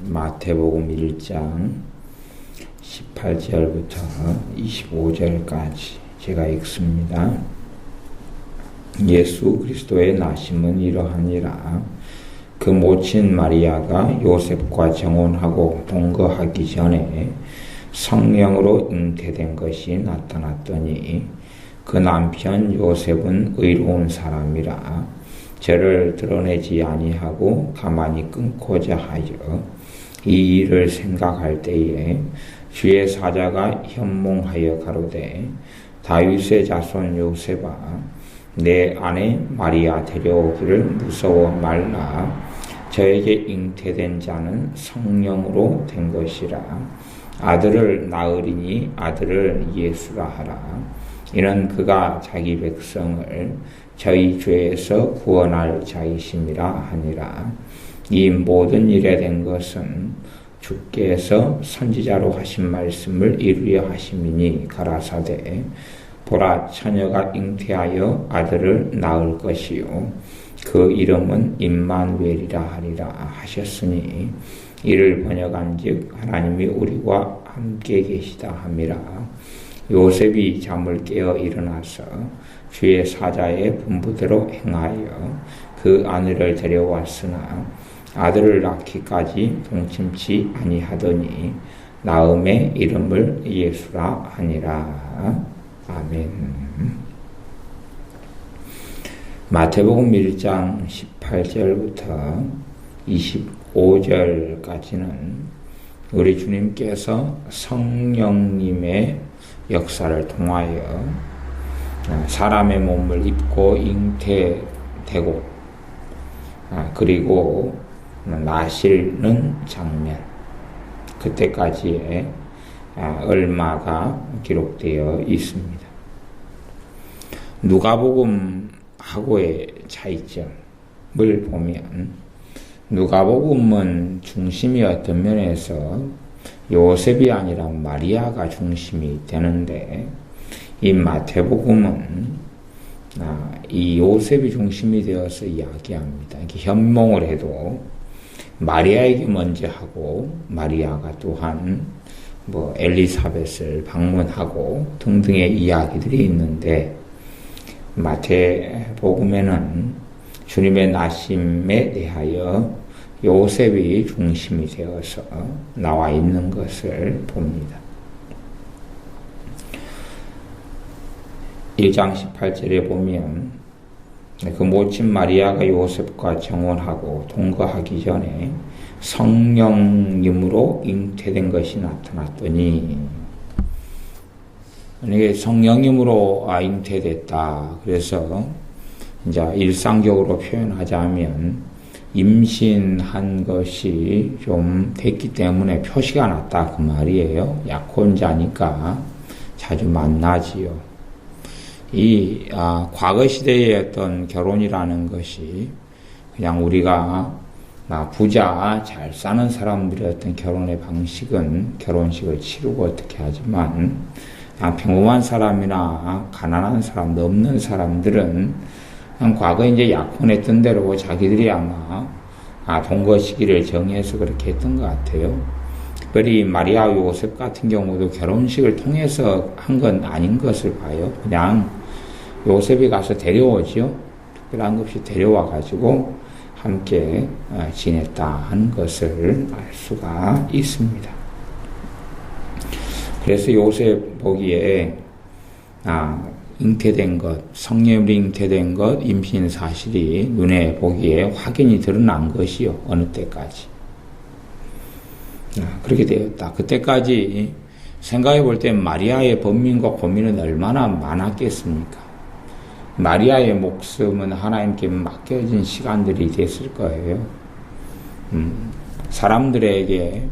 마태복음 1장 18절부터 25절까지 제가 읽습니다. 예수 그리스도의 나심은 이러하니라. 그 모친 마리아가 요셉과 정혼하고 동거하기 전에 성령으로 잉태된 것이 나타났더니 그 남편 요셉은 의로운 사람이라 저를 드러내지 아니하고 가만히 끊고자 하여 이 일을 생각할 때에 주의 사자가 현몽하여 가로되 다윗의 자손 요셉아 내 아내 마리아 데려오기를 무서워 말라. 저에게 잉태된 자는 성령으로 된 것이라. 아들을 낳으리니 아들을 예수라 하라. 이는 그가 자기 백성을 저희 죄에서 구원할 자이심이라 하니라. 이 모든 일에 된 것은 주께서 선지자로 하신 말씀을 이루려 하심이니 가라사대 보라 처녀가 잉태하여 아들을 낳을 것이요 그 이름은 임마누엘이라 하리라 하셨으니 이를 번역한즉 하나님이 우리와 함께 계시다 함이라. 요셉이 잠을 깨어 일어나서 주의 사자의 분부대로 행하여 그 아내를 데려왔으나 아들을 낳기까지 동침치 아니하더니 나음의 이름을 예수라 하니라. 아멘. 마태복음 1장 18절부터 25절까지는 우리 주님께서 성령님의 역사를 통하여 사람의 몸을 입고 잉태되고 그리고 나시는 장면 그때까지의 얼마가 기록되어 있습니다. 누가복음하고의 차이점을 보면 누가복음은 중심이 어떤 면에서 요셉이 아니라 마리아가 중심이 되는데 이 마태복음은 이 요셉이 중심이 되어서 이야기합니다. 이렇게 현몽을 해도 마리아에게 먼저 하고 마리아가 또한 엘리사벳을 방문하고 등등의 이야기들이 있는데 마태복음에는 주님의 나심에 대하여 요셉이 중심이 되어서 나와 있는 것을 봅니다. 1장 18절에 보면 그 모친 마리아가 요셉과 정혼하고 동거하기 전에 성령님으로 잉태된 것이 나타났더니 이게 성령님으로 잉태됐다. 그래서 이제 일상적으로 표현하자면 임신한 것이 좀 됐기 때문에 표시가 났다 그 말이에요. 약혼자니까 자주 만나지요. 이 과거 시대의 어떤 결혼이라는 것이 그냥 우리가 부자 잘 사는 사람들의 어떤 결혼의 방식은 결혼식을 치르고 어떻게 하지만 평범한 사람이나 가난한 사람, 없는 사람들은 과거에 이제 약혼했던 대로 자기들이 아마 동거 시기를 정해서 그렇게 했던 것 같아요. 특별히 마리아 요셉 같은 경우도 결혼식을 통해서 한 건 아닌 것을 봐요. 그냥 요셉이 가서 데려오죠. 특별한 것 없이 데려와 가지고 함께 지냈다 하는 것을 알 수가 있습니다. 그래서 요셉 보기에 잉태된 것, 성령으로 잉태된 것, 임신 사실이 눈에 보기에 확연히 드러난 것이요. 어느 때까지. 그렇게 되었다. 그때까지 생각해 볼 때 마리아의 번민과 고민은 얼마나 많았겠습니까? 마리아의 목숨은 하나님께 맡겨진 시간들이 됐을 거예요. 사람들에게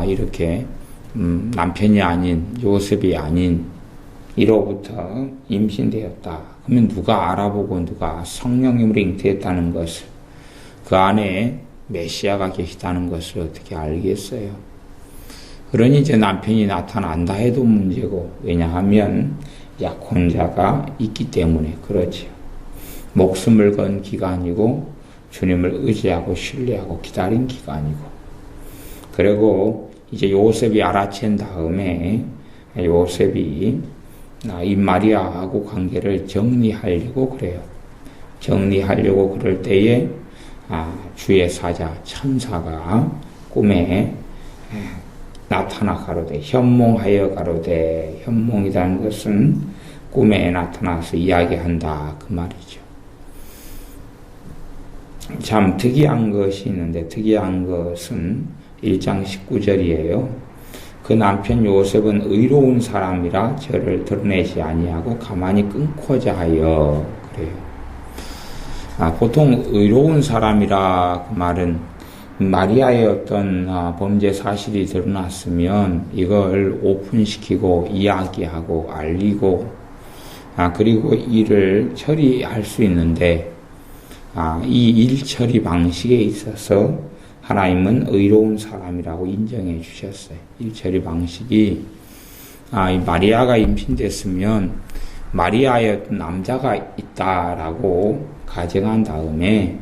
이렇게 남편이 아닌 요셉이 아닌 이로부터 임신되었다. 그러면 누가 알아보고 누가 성령님으로 잉태했다는 것을 그 안에 메시아가 계시다는 것을 어떻게 알겠어요? 그러니 이제 남편이 나타난다 해도 문제고 왜냐하면 약혼자가 있기 때문에 그렇죠. 목숨을 건 기간이고 주님을 의지하고 신뢰하고 기다린 기간이고 그리고 이제 요셉이 알아챈 다음에 요셉이 이 마리아하고 관계를 정리하려고 그래요. 정리하려고 그럴 때에 주의 사자 천사가 꿈에 나타나 가로되, 현몽하여 가로되, 현몽이라는 것은 꿈에 나타나서 이야기한다 그 말이죠. 참 특이한 것이 있는데, 특이한 것은 1장 19절이에요. 그 남편 요셉은 의로운 사람이라 저를 드러내지 아니하고 가만히 끊고자 하여, 그래요. 보통 의로운 사람이라 그 말은 마리아의 어떤 범죄 사실이 드러났으면 이걸 오픈시키고 이야기하고 알리고 그리고 일을 처리할 수 있는데, 이 일 처리 방식에 있어서 하나님은 의로운 사람이라고 인정해 주셨어요. 일 처리 방식이 이 마리아가 임신됐으면 마리아의 어떤 남자가 있다라고 가정한 다음에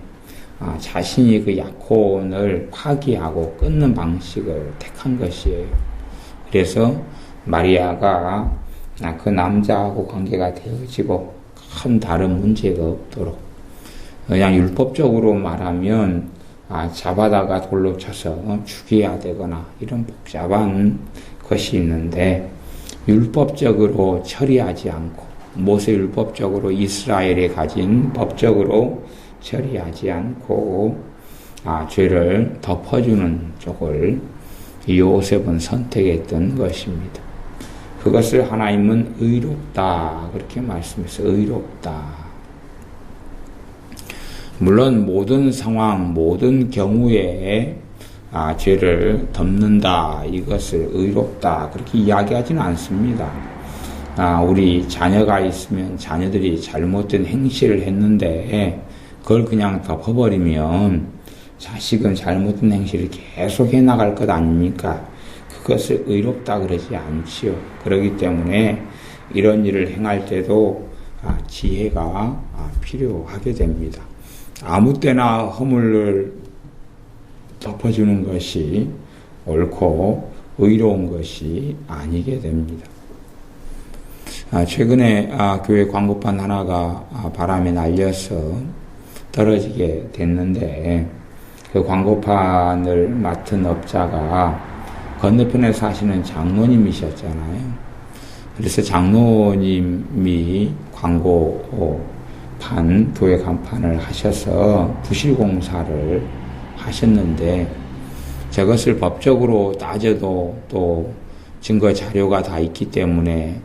자신이 그 약혼을 파기하고 끊는 방식을 택한 것이에요. 그래서 마리아가 그 남자하고 관계가 되어지고 큰 다른 문제가 없도록, 그냥 율법적으로 말하면 잡아다가 돌로 쳐서 죽여야 되거나 이런 복잡한 것이 있는데, 율법적으로 처리하지 않고, 모세 율법적으로 이스라엘에 가진 법적으로 처리하지 않고 죄를 덮어주는 쪽을 요셉은 선택했던 것입니다. 그것을 하나님은 의롭다 그렇게 말씀했어요. 의롭다. 물론 모든 상황, 모든 경우에 죄를 덮는다, 이것을 의롭다 그렇게 이야기하지는 않습니다. 우리 자녀가 있으면 자녀들이 잘못된 행실을 했는데 그걸 그냥 덮어버리면 자식은 잘못된 행실을 계속 해나갈 것 아닙니까? 그것을 의롭다 그러지 않지요. 그렇기 때문에 이런 일을 행할 때도 지혜가 필요하게 됩니다. 아무 때나 허물을 덮어주는 것이 옳고 의로운 것이 아니게 됩니다. 최근에 교회 광고판 하나가 바람에 날려서 떨어지게 됐는데, 그 광고판을 맡은 업자가 건너편에 사시는 장로님이셨잖아요. 그래서 장로님이 광고판, 교회 간판을 하셔서 부실공사를 하셨는데, 저것을 법적으로 따져도 또 증거 자료가 다 있기 때문에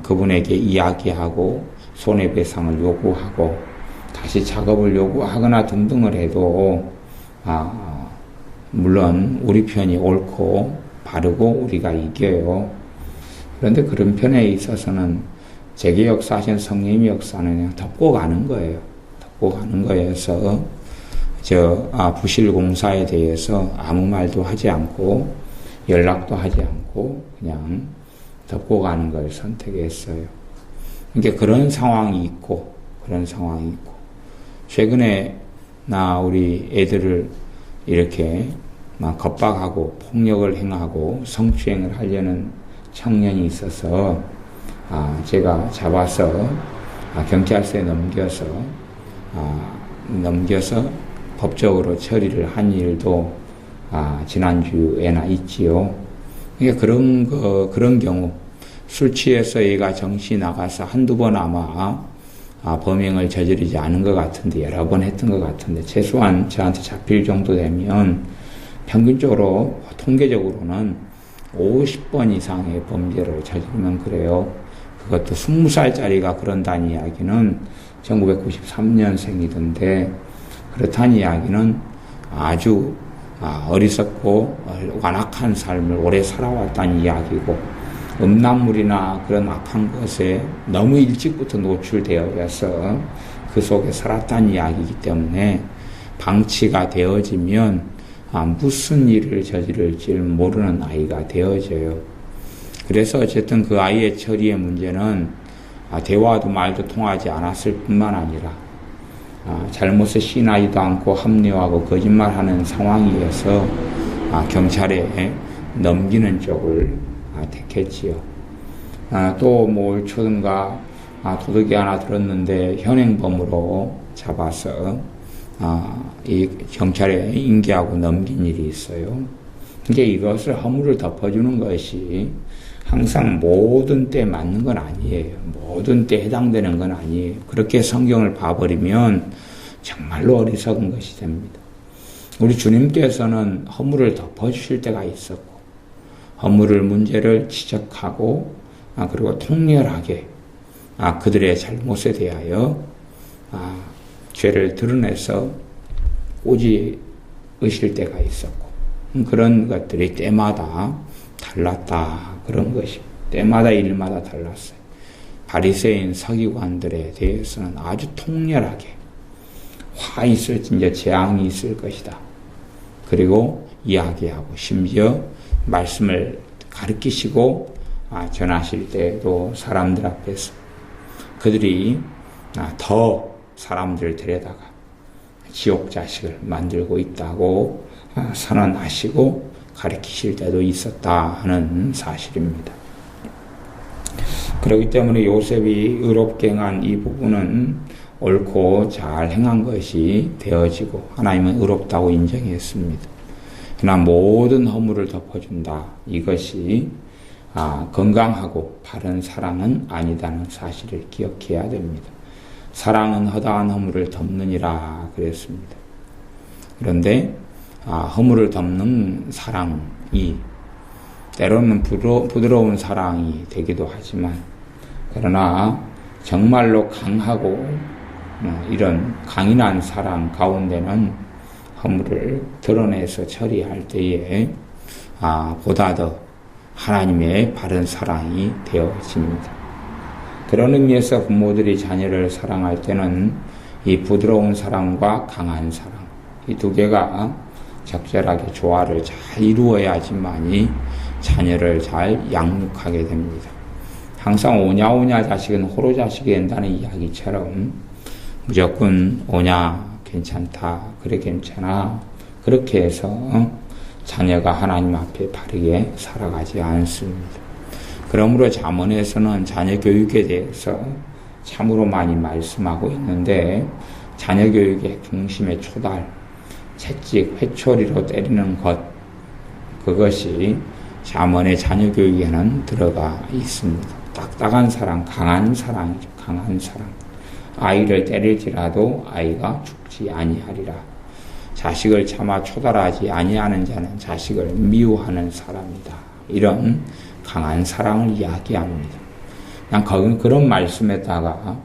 그분에게 이야기하고 손해배상을 요구하고 다시 작업을 요구하거나 등등을 해도 물론 우리 편이 옳고 바르고 우리가 이겨요. 그런데 그런 편에 있어서는 재계 역사하신 성령의 역사는 그냥 덮고 가는 거예요. 덮고 가는 거여서 부실공사에 대해서 아무 말도 하지 않고 연락도 하지 않고 그냥 덮고 가는 걸 선택했어요. 그러니까 그런 상황이 있고, 최근에 우리 애들을 이렇게 겁박하고 폭력을 행하고 성추행을 하려는 청년이 있어서 제가 잡아서 경찰서에 넘겨서 법적으로 처리를 한 일도 지난주에나 있지요. 그러니까 그런 경우, 술 취해서 얘가 정신이 나가서 한두 번 아마 범행을 저지르지 않은 것 같은데, 여러 번 했던 것 같은데, 최소한 저한테 잡힐 정도 되면 평균적으로, 통계적으로는 50번 이상의 범죄를 저지르면 그래요. 그것도 20살짜리가 그런다는 이야기는 1993년생이던데, 그렇다는 이야기는 아주 어리석고 완악한 삶을 오래 살아왔다는 이야기고, 음란물이나 그런 악한 것에 너무 일찍부터 노출되어서 그 속에 살았다는 이야기이기 때문에 방치가 되어지면 무슨 일을 저지를지 모르는 아이가 되어져요. 그래서 어쨌든 그 아이의 처리의 문제는 대화도 말도 통하지 않았을 뿐만 아니라 잘못을 시인하지도 않고 합리화하고 거짓말하는 상황이어서 경찰에 넘기는 쪽을 택했지요. 또 뭘 초든가 도둑이 하나 들었는데 현행범으로 잡아서 이 경찰에 인계하고 넘긴 일이 있어요. 이게 이것을 허물을 덮어주는 것이 항상 모든 때 맞는 건 아니에요. 모든 때 해당되는 건 아니에요. 그렇게 성경을 봐버리면 정말로 어리석은 것이 됩니다. 우리 주님께서는 허물을 덮어주실 때가 있었고 허물을 문제를 지적하고 그리고 통렬하게 그들의 잘못에 대하여 죄를 드러내서 꼬집으실 때가 있었고 그런 것들이 때마다 달랐다. 그런 것이 때마다 일마다 달랐어요. 바리새인 서기관들에 대해서는 아주 통렬하게 화 있을 이제 재앙이 있을 것이다. 그리고 이야기하고 심지어 말씀을 가르치시고 전하실 때도 사람들 앞에서 그들이 더 사람들을 데려다가 지옥 자식을 만들고 있다고 선언하시고 가르치실 때도 있었다 하는 사실입니다. 그렇기 때문에 요셉이 의롭게 행한 이 부분은 옳고 잘 행한 것이 되어지고 하나님은 의롭다고 인정했습니다. 그러나 모든 허물을 덮어준다. 이것이 건강하고 바른 사랑은 아니다는 사실을 기억해야 됩니다. 사랑은 허다한 허물을 덮느니라 그랬습니다. 그런데 허물을 덮는 사랑이 때로는 부드러운 사랑이 되기도 하지만 그러나 정말로 강하고 이런 강인한 사랑 가운데는 허물을 드러내서 처리할 때에 보다 더 하나님의 바른 사랑이 되어집니다. 그런 의미에서 부모들이 자녀를 사랑할 때는 이 부드러운 사랑과 강한 사랑 이 두 개가 적절하게 조화를 잘 이루어야지만이 자녀를 잘 양육하게 됩니다. 항상 오냐오냐 자식은 호로 자식이 된다는 이야기처럼 무조건 오냐 괜찮다 그래 괜찮아 그렇게 해서 자녀가 하나님 앞에 바르게 살아가지 않습니다. 그러므로 잠언에서는 자녀 교육에 대해서 참으로 많이 말씀하고 있는데 자녀 교육의 중심의 초달 채찍, 회초리로 때리는 것 그것이 잠언의 자녀 교육에는 들어가 있습니다. 딱딱한 사랑, 강한 사랑이죠. 강한 사랑. 아이를 때릴지라도 아이가 죽지 아니하리라. 자식을 차마 초달하지 아니하는 자는 자식을 미워하는 사람이다. 이런 강한 사랑을 이야기합니다. 그냥 그런 말씀에다가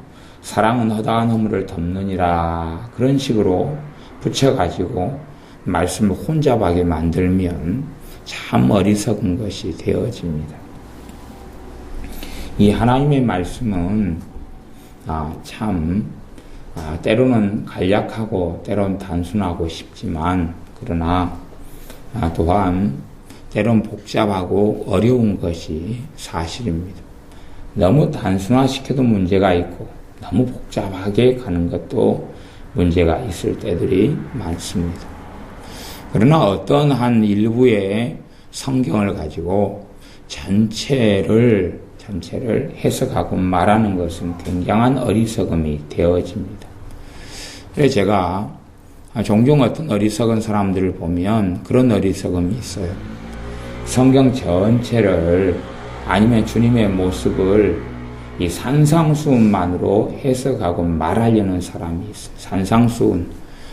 사랑은 허다한 허물을 덮느니라 그런 식으로 붙여가지고 말씀을 혼잡하게 만들면 참 어리석은 것이 되어집니다. 이 하나님의 말씀은 때로는 간략하고 때로는 단순하고 쉽지만 그러나 또한 때로는 복잡하고 어려운 것이 사실입니다. 너무 단순화시켜도 문제가 있고 너무 복잡하게 가는 것도 문제가 있을 때들이 많습니다. 그러나 어떤 한 일부의 성경을 가지고 전체를 해석하고 말하는 것은 굉장한 어리석음이 되어집니다. 그래서 제가 종종 어떤 어리석은 사람들을 보면 그런 어리석음이 있어요. 성경 전체를 아니면 주님의 모습을 이 산상수훈만으로 해석하고 말하려는 사람이 있어요. 산상수훈.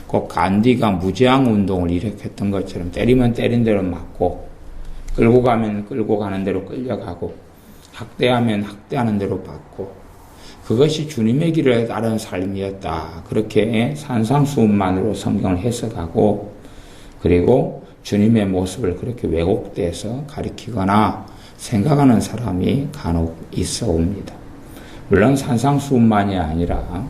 꼭 간디가 무제한 운동을 일으켰던 것처럼 때리면 때린 대로 맞고 끌고 가면 끌고 가는 대로 끌려가고 학대하면 학대하는 대로 받고 그것이 주님의 길을 따른 삶이었다. 그렇게 산상수훈만으로 성경을 해석하고 그리고 주님의 모습을 그렇게 왜곡돼서 가리키거나 생각하는 사람이 간혹 있어 옵니다. 물론 산상수훈만이 아니라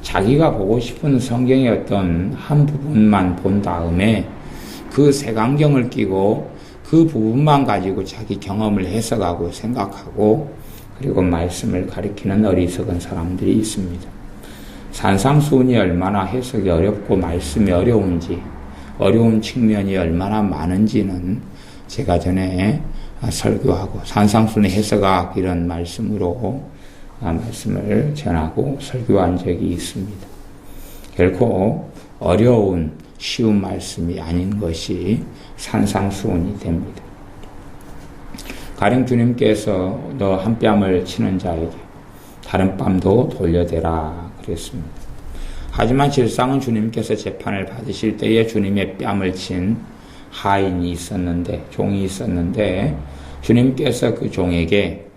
자기가 보고 싶은 성경의 어떤 한 부분만 본 다음에 그 색안경을 끼고 그 부분만 가지고 자기 경험을 해석하고 생각하고 그리고 말씀을 가리키는 어리석은 사람들이 있습니다. 산상수훈이 얼마나 해석이 어렵고 말씀이 어려운지 어려운 측면이 얼마나 많은지는 제가 전에 설교하고 산상순의 해석학 이런 말씀으로 말씀을 전하고 설교한 적이 있습니다. 결코 어려운 쉬운 말씀이 아닌 것이 산상수훈이 됩니다. 가령 주님께서 너 한 뺨을 치는 자에게 다른 뺨도 돌려대라 그랬습니다. 하지만 실상은 주님께서 재판을 받으실 때에 주님의 뺨을 친 하인이 있었는데, 종이 있었는데, 주님께서 그 종에게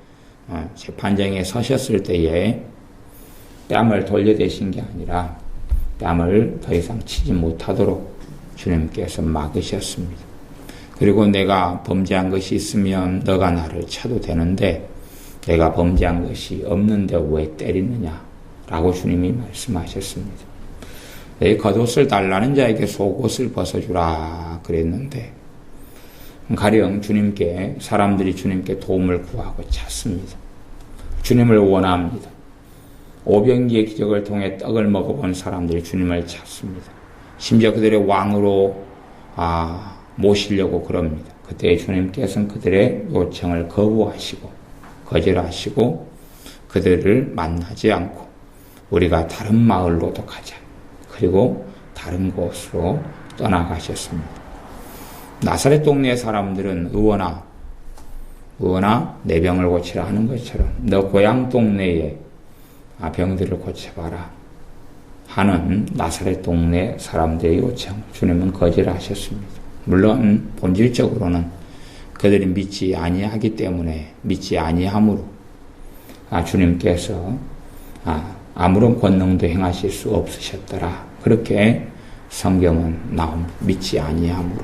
재판장에 서셨을 때에 뺨을 돌려대신 게 아니라 뺨을 더 이상 치지 못하도록 주님께서 막으셨습니다. 그리고 내가 범죄한 것이 있으면 너가 나를 쳐도 되는데 내가 범죄한 것이 없는데 왜 때리느냐 라고 주님이 말씀하셨습니다. 내 겉옷을 달라는 자에게 속옷을 벗어주라 그랬는데 가령 사람들이 주님께 도움을 구하고 찾습니다. 주님을 원합니다. 오병기의 기적을 통해 떡을 먹어본 사람들이 주님을 찾습니다. 심지어 그들의 왕으로 모시려고 그럽니다. 그때 주님께서는 그들의 요청을 거부하시고 거절하시고 그들을 만나지 않고 우리가 다른 마을로도 가자. 그리고 다른 곳으로 떠나가셨습니다. 나사렛 동네 사람들은 의원아 내 병을 고치라 하는 것처럼 너 고향 동네에 병들을 고쳐봐라 하는 나사렛 동네 사람들의 요청 주님은 거절하셨습니다. 물론 본질적으로는 그들이 믿지 아니하기 때문에 믿지 아니함으로 주님께서 아무런 권능도 행하실 수 없으셨더라. 그렇게 성경은 나옵니다. 믿지 아니함으로.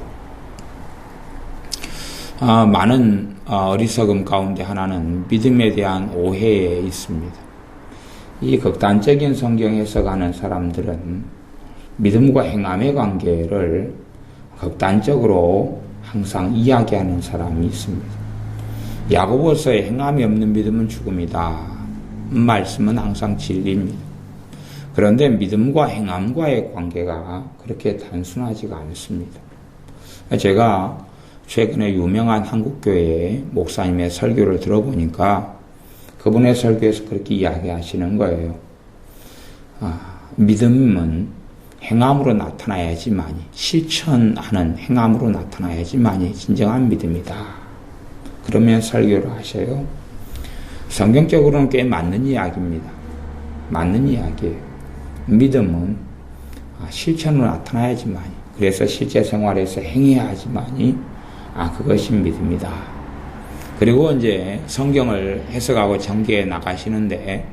많은 어리석음 가운데 하나는 믿음에 대한 오해에 있습니다. 이 극단적인 성경 해석하는 사람들은 믿음과 행함의 관계를 극단적으로 항상 이야기하는 사람이 있습니다. 야고보서에 행함이 없는 믿음은 죽음이다. 말씀은 항상 진리입니다. 그런데 믿음과 행함과의 관계가 그렇게 단순하지가 않습니다. 제가 최근에 유명한 한국교회의 목사님의 설교를 들어보니까 그분의 설교에서 그렇게 이야기하시는 거예요. 믿음은 행함으로 나타나야지만이, 실천하는 행함으로 나타나야지만이 진정한 믿음이다. 그러면 설교를 하셔요. 성경적으로는 꽤 맞는 이야기입니다. 맞는 이야기예요. 믿음은 실천으로 나타나야지만이, 그래서 실제 생활에서 행해야지만이 그것이 믿음이다. 그리고 이제 성경을 해석하고 전개해 나가시는데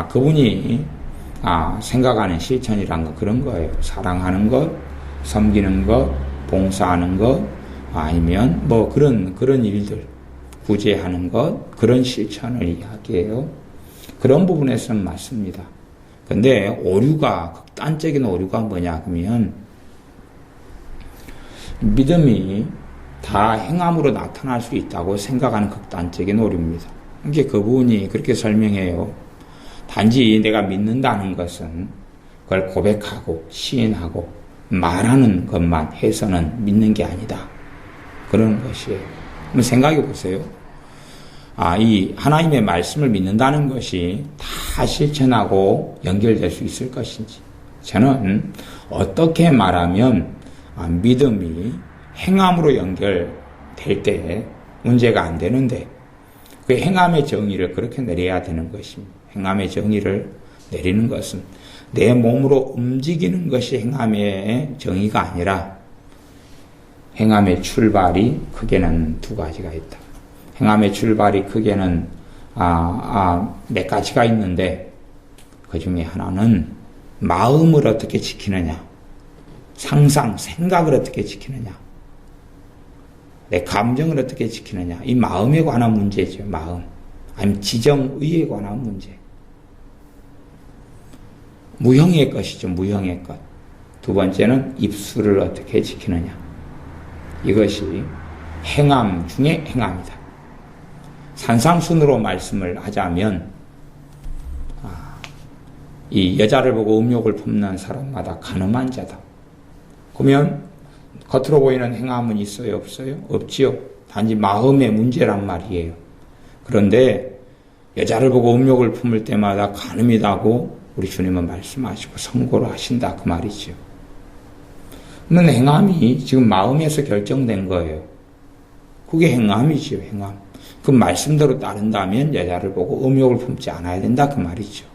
그분이 생각하는 실천이란 건 그런 거예요. 사랑하는 것, 섬기는 것, 봉사하는 것, 아니면 뭐 그런 일들, 구제하는 것, 그런 실천을 이야기해요. 그런 부분에서는 맞습니다. 근데 극단적인 오류가 뭐냐 그러면 믿음이 다 행함으로 나타날 수 있다고 생각하는 극단적인 오류입니다. 이게 그분이 그렇게 설명해요. 단지 내가 믿는다는 것은 그걸 고백하고 시인하고 말하는 것만 해서는 믿는 게 아니다. 그런 것이에요. 한번 생각해 보세요. 이 하나님의 말씀을 믿는다는 것이 다 실천하고 연결될 수 있을 것인지. 저는 어떻게 말하면 믿음이 행함으로 연결될 때 문제가 안 되는데 그 행함의 정의를 그렇게 내려야 되는 것입니다. 행함의 정의를 내리는 것은 내 몸으로 움직이는 것이 행함의 정의가 아니라 행함의 출발이 크게는 두 가지가 있다. 행함의 출발이 크게는 몇 가지가 있는데 그 중에 하나는 마음을 어떻게 지키느냐, 생각을 어떻게 지키느냐, 내 감정을 어떻게 지키느냐, 이 마음에 관한 문제죠. 마음. 아니면 지정의에 관한 문제. 무형의 것이죠. 무형의 것. 두 번째는 입술을 어떻게 지키느냐. 이것이 행함 중에 행함이다. 산상순으로 말씀을 하자면 이 여자를 보고 음욕을 품는 사람마다 간음한 자다. 그러면 겉으로 보이는 행함은 있어요, 없어요? 없지요. 단지 마음의 문제란 말이에요. 그런데 여자를 보고 음욕을 품을 때마다 간음이라고 우리 주님은 말씀하시고 선고를 하신다 그 말이죠. 그러면 행함이 지금 마음에서 결정된 거예요. 그게 행함이지요, 행함. 그 말씀대로 따른다면 여자를 보고 음욕을 품지 않아야 된다 그 말이죠.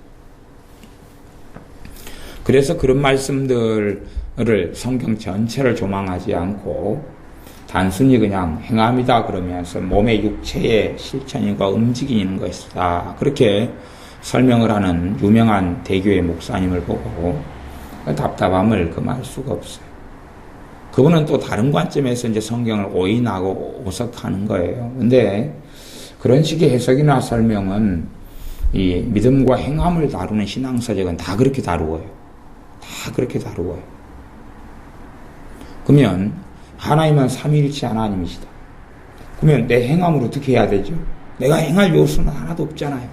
그래서 그런 말씀들을 성경 전체를 조망하지 않고 단순히 그냥 행함이다 그러면서 몸의 육체의 실천과 움직이는 것이다. 그렇게 설명을 하는 유명한 대교의 목사님을 보고 답답함을 금할 수가 없어요. 그분은 또 다른 관점에서 이제 성경을 오인하고 오석하는 거예요. 근데 그런 식의 해석이나 설명은 이 믿음과 행함을 다루는 신앙서적은 다 그렇게 다루어요. 다 그렇게 다루어요. 그러면 하나님은 삼위일체 하나님이시다. 그러면 내 행함을 어떻게 해야 되죠? 내가 행할 요소는 하나도 없잖아요.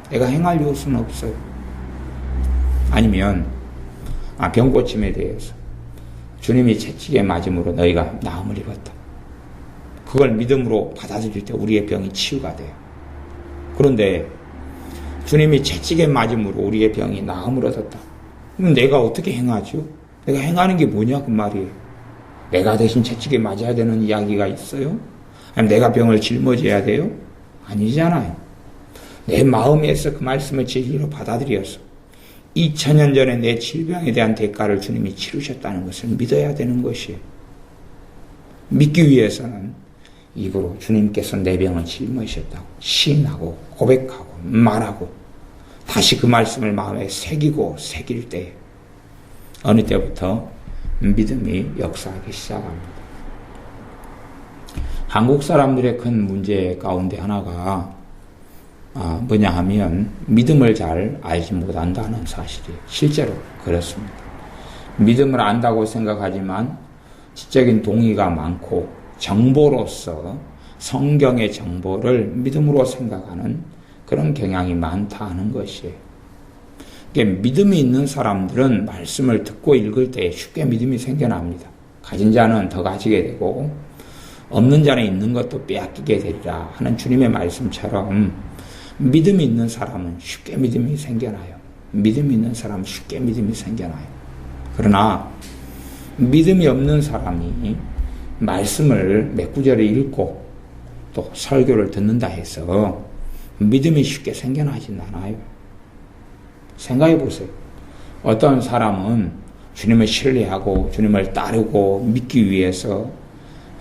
내가 행할 요소는 없어요. 아니면 병고침에 대해서 주님이 채찍에 맞음으로 너희가 나음을 입었다. 그걸 믿음으로 받아들일 때 우리의 병이 치유가 돼요. 그런데 주님이 채찍에 맞음으로 우리의 병이 나음을 얻었다. 그럼 내가 어떻게 행하죠? 내가 행하는 게 뭐냐 그 말이에요. 내가 대신 채찍에 맞아야 되는 이야기가 있어요? 아니면 내가 병을 짊어져야 돼요? 아니잖아요. 내 마음에서 그 말씀을 진리로 받아들여서 2000년 전에 내 질병에 대한 대가를 주님이 치르셨다는 것을 믿어야 되는 것이에요. 믿기 위해서는 이거로 주님께서 내 병을 짊어지셨다고 시인하고 고백하고 말하고 다시 그 말씀을 마음에 새길 때 어느 때부터 믿음이 역사하기 시작합니다. 한국 사람들의 큰 문제 가운데 하나가 뭐냐 하면 믿음을 잘 알지 못한다는 사실이 실제로 그렇습니다. 믿음을 안다고 생각하지만 지적인 동의가 많고 정보로서 성경의 정보를 믿음으로 생각하는 그런 경향이 많다 하는 것이에요. 믿음이 있는 사람들은 말씀을 듣고 읽을 때 쉽게 믿음이 생겨납니다. 가진 자는 더 가지게 되고 없는 자는 있는 것도 빼앗기게 되리라 하는 주님의 말씀처럼 믿음이 있는 사람은 쉽게 믿음이 생겨나요. 믿음이 있는 사람은 쉽게 믿음이 생겨나요. 그러나 믿음이 없는 사람이 말씀을 몇 구절을 읽고 또 설교를 듣는다 해서 믿음이 쉽게 생겨나진 않아요. 생각해 보세요. 어떤 사람은 주님을 신뢰하고 주님을 따르고 믿기 위해서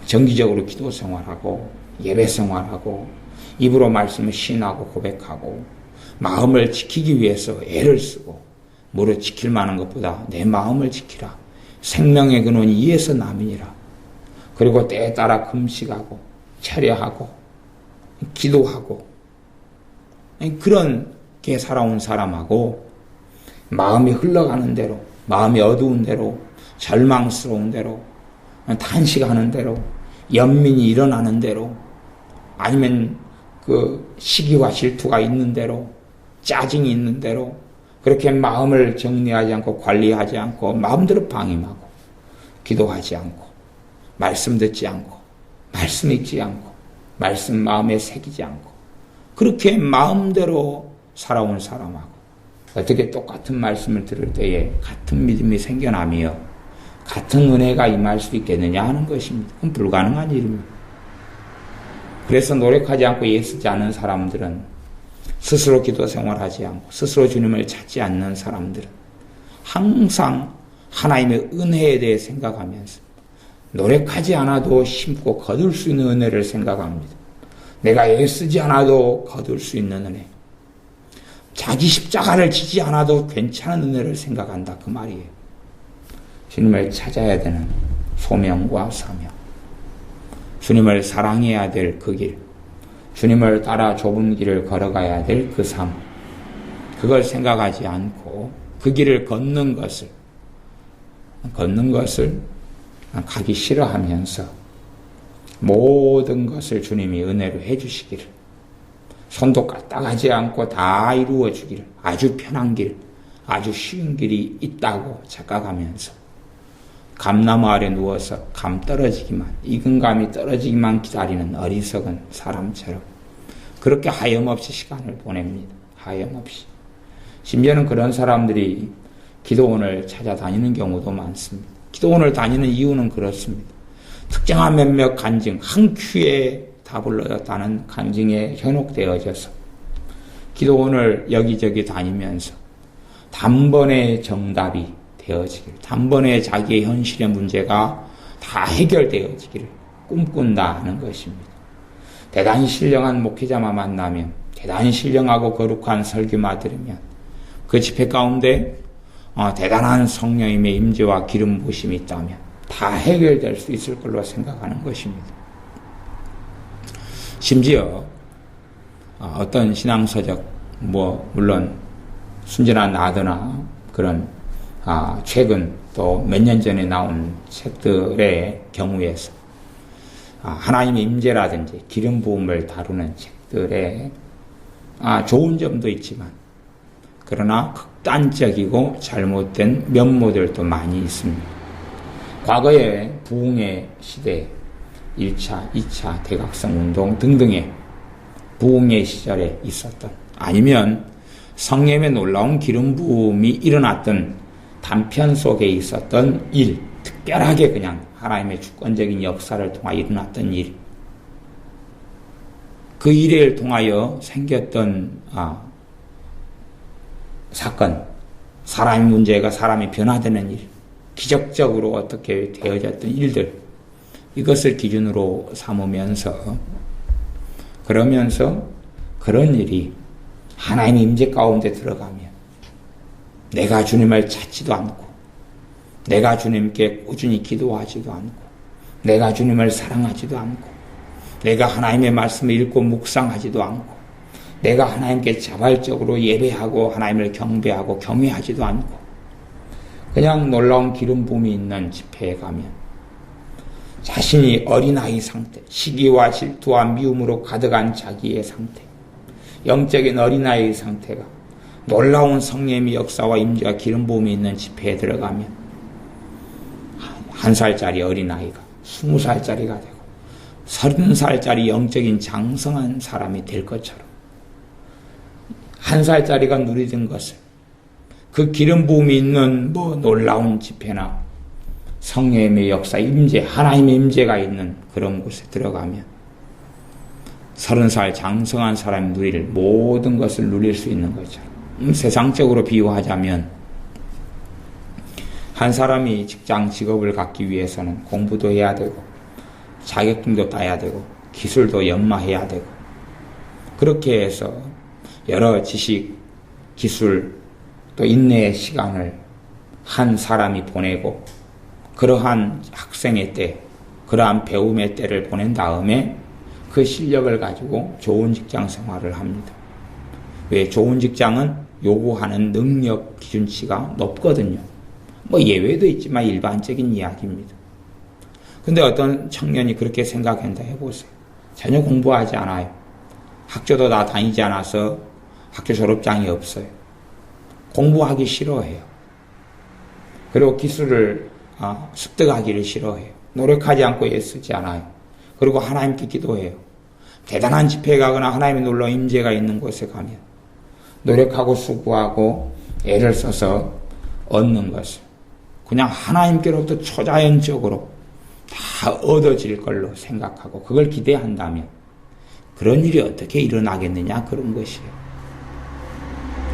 정기적으로 기도 생활하고 예배 생활하고 입으로 말씀을 시인하고 고백하고 마음을 지키기 위해서 애를 쓰고 뭐를 지킬 만한 것보다 내 마음을 지키라. 생명의 근원이 이에서 남이니라. 그리고 때에 따라 금식하고 철야하고 기도하고 그렇게 살아온 사람하고 마음이 흘러가는 대로 마음이 어두운 대로 절망스러운 대로 탄식하는 대로 연민이 일어나는 대로 아니면 그 시기와 질투가 있는 대로 짜증이 있는 대로 그렇게 마음을 정리하지 않고 관리하지 않고 마음대로 방임하고 기도하지 않고 말씀 듣지 않고 말씀 읽지 않고 말씀 마음에 새기지 않고 그렇게 마음대로 살아온 사람하고 어떻게 똑같은 말씀을 들을 때에 같은 믿음이 생겨나며 같은 은혜가 임할 수 있겠느냐 하는 것입니다. 그건 불가능한 일입니다. 그래서 노력하지 않고 애쓰지 않는 사람들은 스스로 기도 생활하지 않고 스스로 주님을 찾지 않는 사람들은 항상 하나님의 은혜에 대해 생각하면서 노력하지 않아도 심고 거둘 수 있는 은혜를 생각합니다. 내가 애쓰지 않아도 거둘 수 있는 은혜. 자기 십자가를 지지 않아도 괜찮은 은혜를 생각한다 그 말이에요. 주님을 찾아야 되는 소명과 사명. 주님을 사랑해야 될 그 길. 주님을 따라 좁은 길을 걸어가야 될 그 삶. 그걸 생각하지 않고 그 길을 걷는 것을 가기 싫어하면서 모든 것을 주님이 은혜로 해주시기를 손도 까딱하지 않고 다 이루어 주기를 아주 편한 길, 아주 쉬운 길이 있다고 착각하면서 감나무 아래 누워서 감 떨어지기만, 익은 감이 떨어지기만 기다리는 어리석은 사람처럼 그렇게 하염없이 시간을 보냅니다. 하염없이. 심지어는 그런 사람들이 기도원을 찾아다니는 경우도 많습니다. 기도원을 다니는 이유는 그렇습니다. 특정한 몇몇 간증, 한 큐에 답을 얻었다는 간증에 현혹되어져서 기도원을 여기저기 다니면서 단번에 정답이 되어지길, 단번에 자기의 현실의 문제가 다 해결되어지기를 꿈꾼다는 것입니다. 대단히 신령한 목회자만 만나면, 대단히 신령하고 거룩한 설교만 들으면 그 집회 가운데 대단한 성령님의 임재와 기름 부으심이 있다면 다 해결될 수 있을 걸로 생각하는 것입니다. 심지어 어떤 신앙서적, 물론 순전한 나더나 그런 최근 또 몇 년 전에 나온 책들의 경우에서 하나님의 임재라든지 기름 부음을 다루는 책들에 좋은 점도 있지만 그러나 극단적이고 잘못된 면모들도 많이 있습니다. 과거에 부흥의 시대, 1차, 2차 대각성 운동 등등의 부흥의 시절에 있었던, 아니면 성령의 놀라운 기름 부음이 일어났던 단편 속에 있었던 일, 특별하게 그냥 하나님의 주권적인 역사를 통하여 일어났던 일, 그 일을 통하여 생겼던 사건, 사람의 문제가 사람이 변화되는 일, 기적적으로 어떻게 되어졌던 일들, 이것을 기준으로 삼으면서, 그러면서 그런 일이 하나님의 임재 가운데 들어가면 내가 주님을 찾지도 않고, 내가 주님께 꾸준히 기도하지도 않고, 내가 주님을 사랑하지도 않고, 내가 하나님의 말씀을 읽고 묵상하지도 않고, 내가 하나님께 자발적으로 예배하고 하나님을 경배하고 경외하지도 않고, 그냥 놀라운 기름 부음이 있는 집회에 가면 자신이 어린아이 상태, 시기와 질투와 미움으로 가득한 자기의 상태, 영적인 어린아이의 상태가 놀라운 성령의 역사와 임재와 기름 부음이 있는 집회에 들어가면 1살짜리 어린아이가 20살짜리가 되고 30살짜리 영적인 장성한 사람이 될 것처럼 1살짜리가 누리던 것을 그 기름 부음이 있는 놀라운 집회나 성령의 역사, 임재, 하나님의 임재가 있는 그런 곳에 들어가면 30살 장성한 사람이 누릴 모든 것을 누릴 수 있는 것처럼, 세상적으로 비유하자면 한 사람이 직장, 직업을 갖기 위해서는 공부도 해야 되고 자격증도 따야 되고 기술도 연마해야 되고, 그렇게 해서 여러 지식, 기술, 또 인내의 시간을 한 사람이 보내고 그러한 학생의 때, 그러한 배움의 때를 보낸 다음에 그 실력을 가지고 좋은 직장 생활을 합니다. 왜? 좋은 직장은 요구하는 능력 기준치가 높거든요. 예외도 있지만 일반적인 이야기입니다. 근데 어떤 청년이 그렇게 생각한다 해보세요. 전혀 공부하지 않아요. 학교도 다 다니지 않아서 학교 졸업장이 없어요. 공부하기 싫어해요. 그리고 기술을 습득하기를 싫어해요. 노력하지 않고 애쓰지 않아요. 그리고 하나님께 기도해요. 대단한 집회에 가거나 하나님의 놀라운 임재가 있는 곳에 가면 노력하고 수고하고 애를 써서 얻는 것을 그냥 하나님께로부터 초자연적으로 다 얻어질 걸로 생각하고 그걸 기대한다면 그런 일이 어떻게 일어나겠느냐, 그런 것이에요.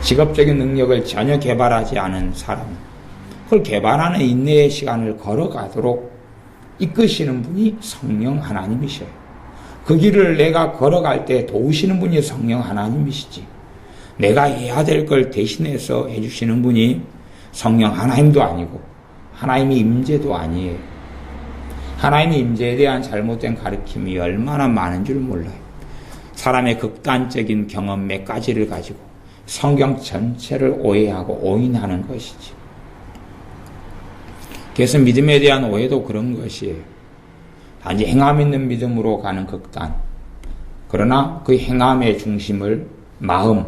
직업적인 능력을 전혀 개발하지 않은 사람은 그걸 개발하는 인내의 시간을 걸어가도록 이끄시는 분이 성령 하나님이셔요. 그 길을 내가 걸어갈 때 도우시는 분이 성령 하나님이시지, 내가 해야 될 걸 대신해서 해주시는 분이 성령 하나님도 아니고 하나님의 임재도 아니에요. 하나님의 임재에 대한 잘못된 가르침이 얼마나 많은 줄 몰라요. 사람의 극단적인 경험 몇 가지를 가지고 성경 전체를 오해하고 오인하는 것이지. 그래서 믿음에 대한 오해도 그런 것이에요. 단지 행함 있는 믿음으로 가는 극단. 그러나 그 행함의 중심을 마음,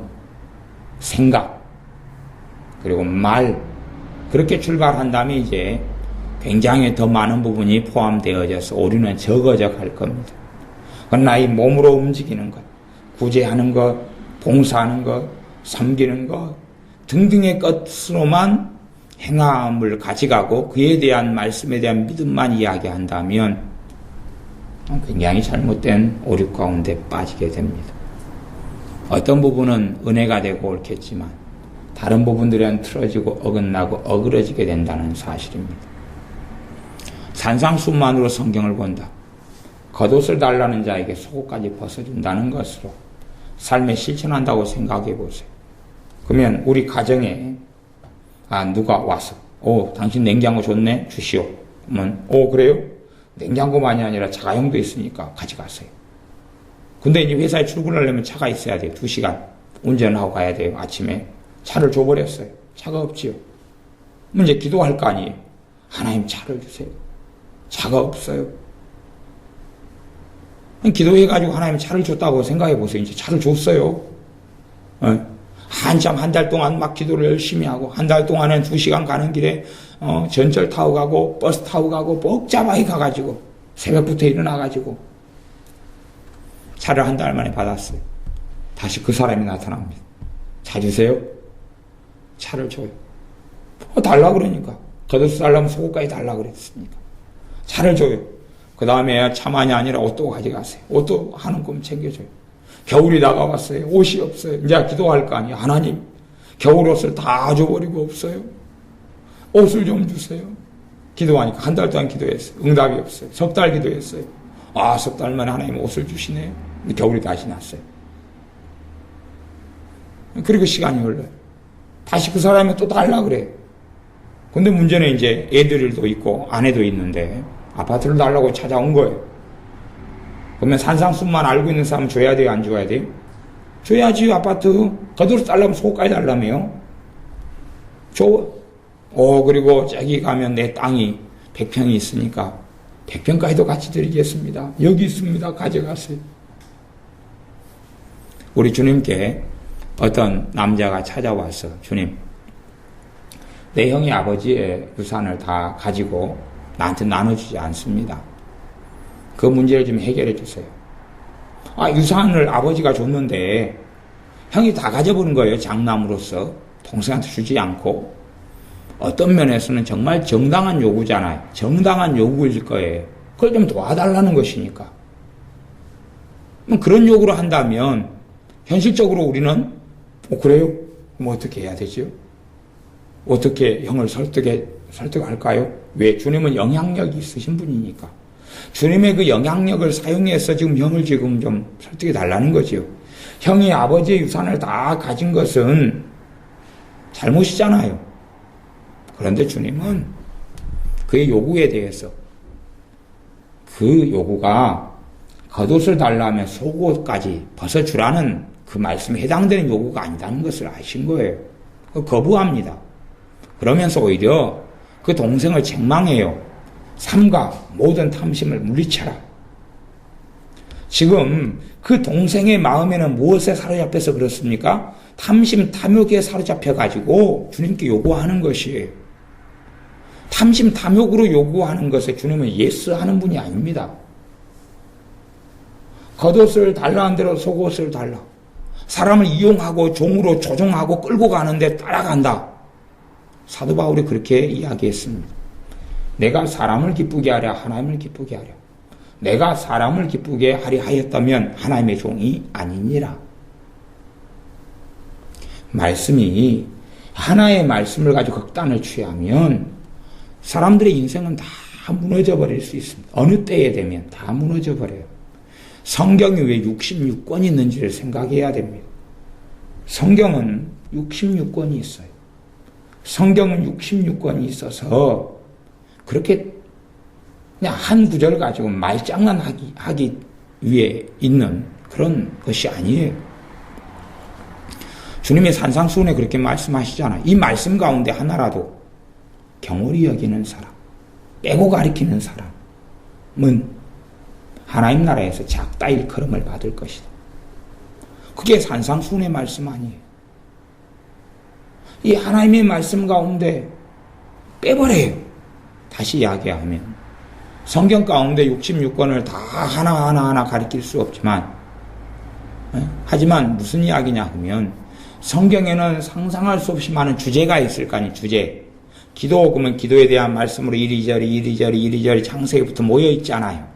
생각, 그리고 말, 그렇게 출발한다면 이제 굉장히 더 많은 부분이 포함되어져서 오류는 적어져 갈 겁니다. 그러나 이 몸으로 움직이는 것, 구제하는 것, 봉사하는 것, 섬기는 것 등등의 것으로만 행함을 가져가고 그에 대한 말씀에 대한 믿음만 이야기한다면 굉장히 잘못된 오류 가운데 빠지게 됩니다. 어떤 부분은 은혜가 되고 옳겠지만 다른 부분들은 틀어지고 어긋나고 어그러지게 된다는 사실입니다. 산상수만으로 성경을 본다. 겉옷을 달라는 자에게 속옷까지 벗어준다는 것으로 삶에 실천한다고 생각해 보세요. 그러면 우리 가정에 누가 와서 당신 냉장고 좋네? 주시오. 그러면 그래요? 냉장고만이 아니라 자가용도 있으니까 가져가세요. 근데 이제 회사에 출근하려면 차가 있어야 돼요. 2시간 운전하고 가야 돼요. 아침에 차를 줘버렸어요. 차가 없지요. 그럼 이제 기도할 거 아니에요. 하나님 차를 주세요. 차가 없어요. 기도해가지고 하나님 차를 줬다고 생각해 보세요. 이제 차를 줬어요. 한참 한 달 동안 막 기도를 열심히 하고 한 달 동안은 2시간 가는 길에 전철 타고 가고 버스 타고 가고 복잡하게 가가지고 새벽부터 일어나가지고 차를 한 달 만에 받았어요. 다시 그 사람이 나타납니다. 차 주세요. 차를 줘요. 달라 그러니까. 겉옷 달라면 속옷까지 달라 그랬으니까. 차를 줘요. 그 다음에 차만이 아니라 옷도 가져가세요. 옷도 한 움큼 챙겨줘요. 겨울이 다가왔어요. 옷이 없어요. 이제 기도할 거 아니에요. 하나님, 겨울옷을 다 줘버리고 없어요. 옷을 좀 주세요. 기도하니까 한 달 동안 기도했어요. 응답이 없어요. 3달 기도했어요. 3달 만에 하나님 옷을 주시네요. 겨울이 다시 났어요. 그리고 시간이 흘러요. 다시 그 사람이 또 달라 그래요. 근데 문제는 이제 애들도 있고 아내도 있는데 아파트를 달라고 찾아온 거예요. 그러면 산상수만 알고 있는 사람은 줘야 돼요? 안 줘야 돼요? 줘야지. 아파트 겉으로 달라면 속까지 달라며요. 줘. 그리고 저기 가면 내 땅이 100평이 있으니까 100평까지도 같이 드리겠습니다. 여기 있습니다. 가져가세요. 우리 주님께 어떤 남자가 찾아와서 주님, 내 형이 아버지의 유산을 다 가지고 나한테 나눠주지 않습니다. 그 문제를 좀 해결해 주세요. 유산을 아버지가 줬는데 형이 다 가져버린 거예요. 장남으로서 동생한테 주지 않고. 어떤 면에서는 정말 정당한 요구잖아요. 정당한 요구일 거예요. 그걸 좀 도와달라는 것이니까. 그런 요구를 한다면 현실적으로 우리는 그래요? 그럼 어떻게 해야 되죠? 어떻게 형을 설득할까요? 왜? 주님은 영향력이 있으신 분이니까. 주님의 그 영향력을 사용해서 지금 형을 지금 좀 설득해 달라는 거죠. 형이 아버지의 유산을 다 가진 것은 잘못이잖아요. 그런데 주님은 그의 요구에 대해서 그 요구가 겉옷을 달라면 속옷까지 벗어주라는 그 말씀에 해당되는 요구가 아니다는 것을 아신 거예요. 거부합니다. 그러면서 오히려 그 동생을 책망해요. 삼가 모든 탐심을 물리쳐라. 지금 그 동생의 마음에는 무엇에 사로잡혀서 그렇습니까? 탐심, 탐욕에 사로잡혀가지고 주님께 요구하는 것이에요. 탐심, 탐욕으로 요구하는 것에 주님은 예스 하는 분이 아닙니다. 겉옷을 달라는 대로 속옷을 달라. 사람을 이용하고 종으로 조종하고 끌고 가는데 따라간다. 사도 바울이 그렇게 이야기했습니다. 내가 사람을 기쁘게 하랴 하나님을 기쁘게 하랴. 내가 사람을 기쁘게 하려 하였다면 하나님의 종이 아니니라. 말씀이 하나의 말씀을 가지고 극단을 취하면 사람들의 인생은 다 무너져 버릴 수 있습니다. 어느 때에 되면 다 무너져 버려요. 성경이 왜 66권이 있는지를 생각해야 됩니다. 성경은 66권이 있어요. 성경은 66권이 있어서 그렇게 그냥 한 구절 가지고 말장난하기 위해 있는 그런 것이 아니에요. 주님의 산상수훈에 그렇게 말씀하시잖아요. 이 말씀 가운데 하나라도 경홀히 여기는 사람, 빼고 가리키는 사람은 하나님 나라에서 작다 일컬음을 받을 것이다. 그게 산상수훈의 말씀 아니에요. 이 하나님의 말씀 가운데 빼버려요. 다시 이야기하면 성경 가운데 66권을 다 하나하나 가리킬 수 없지만 하지만 무슨 이야기냐 하면 성경에는 상상할 수 없이 많은 주제가 있을 거 아니에요. 주제. 기도 그러면 기도에 대한 말씀으로 이리저리 창세기부터 모여 있잖아요.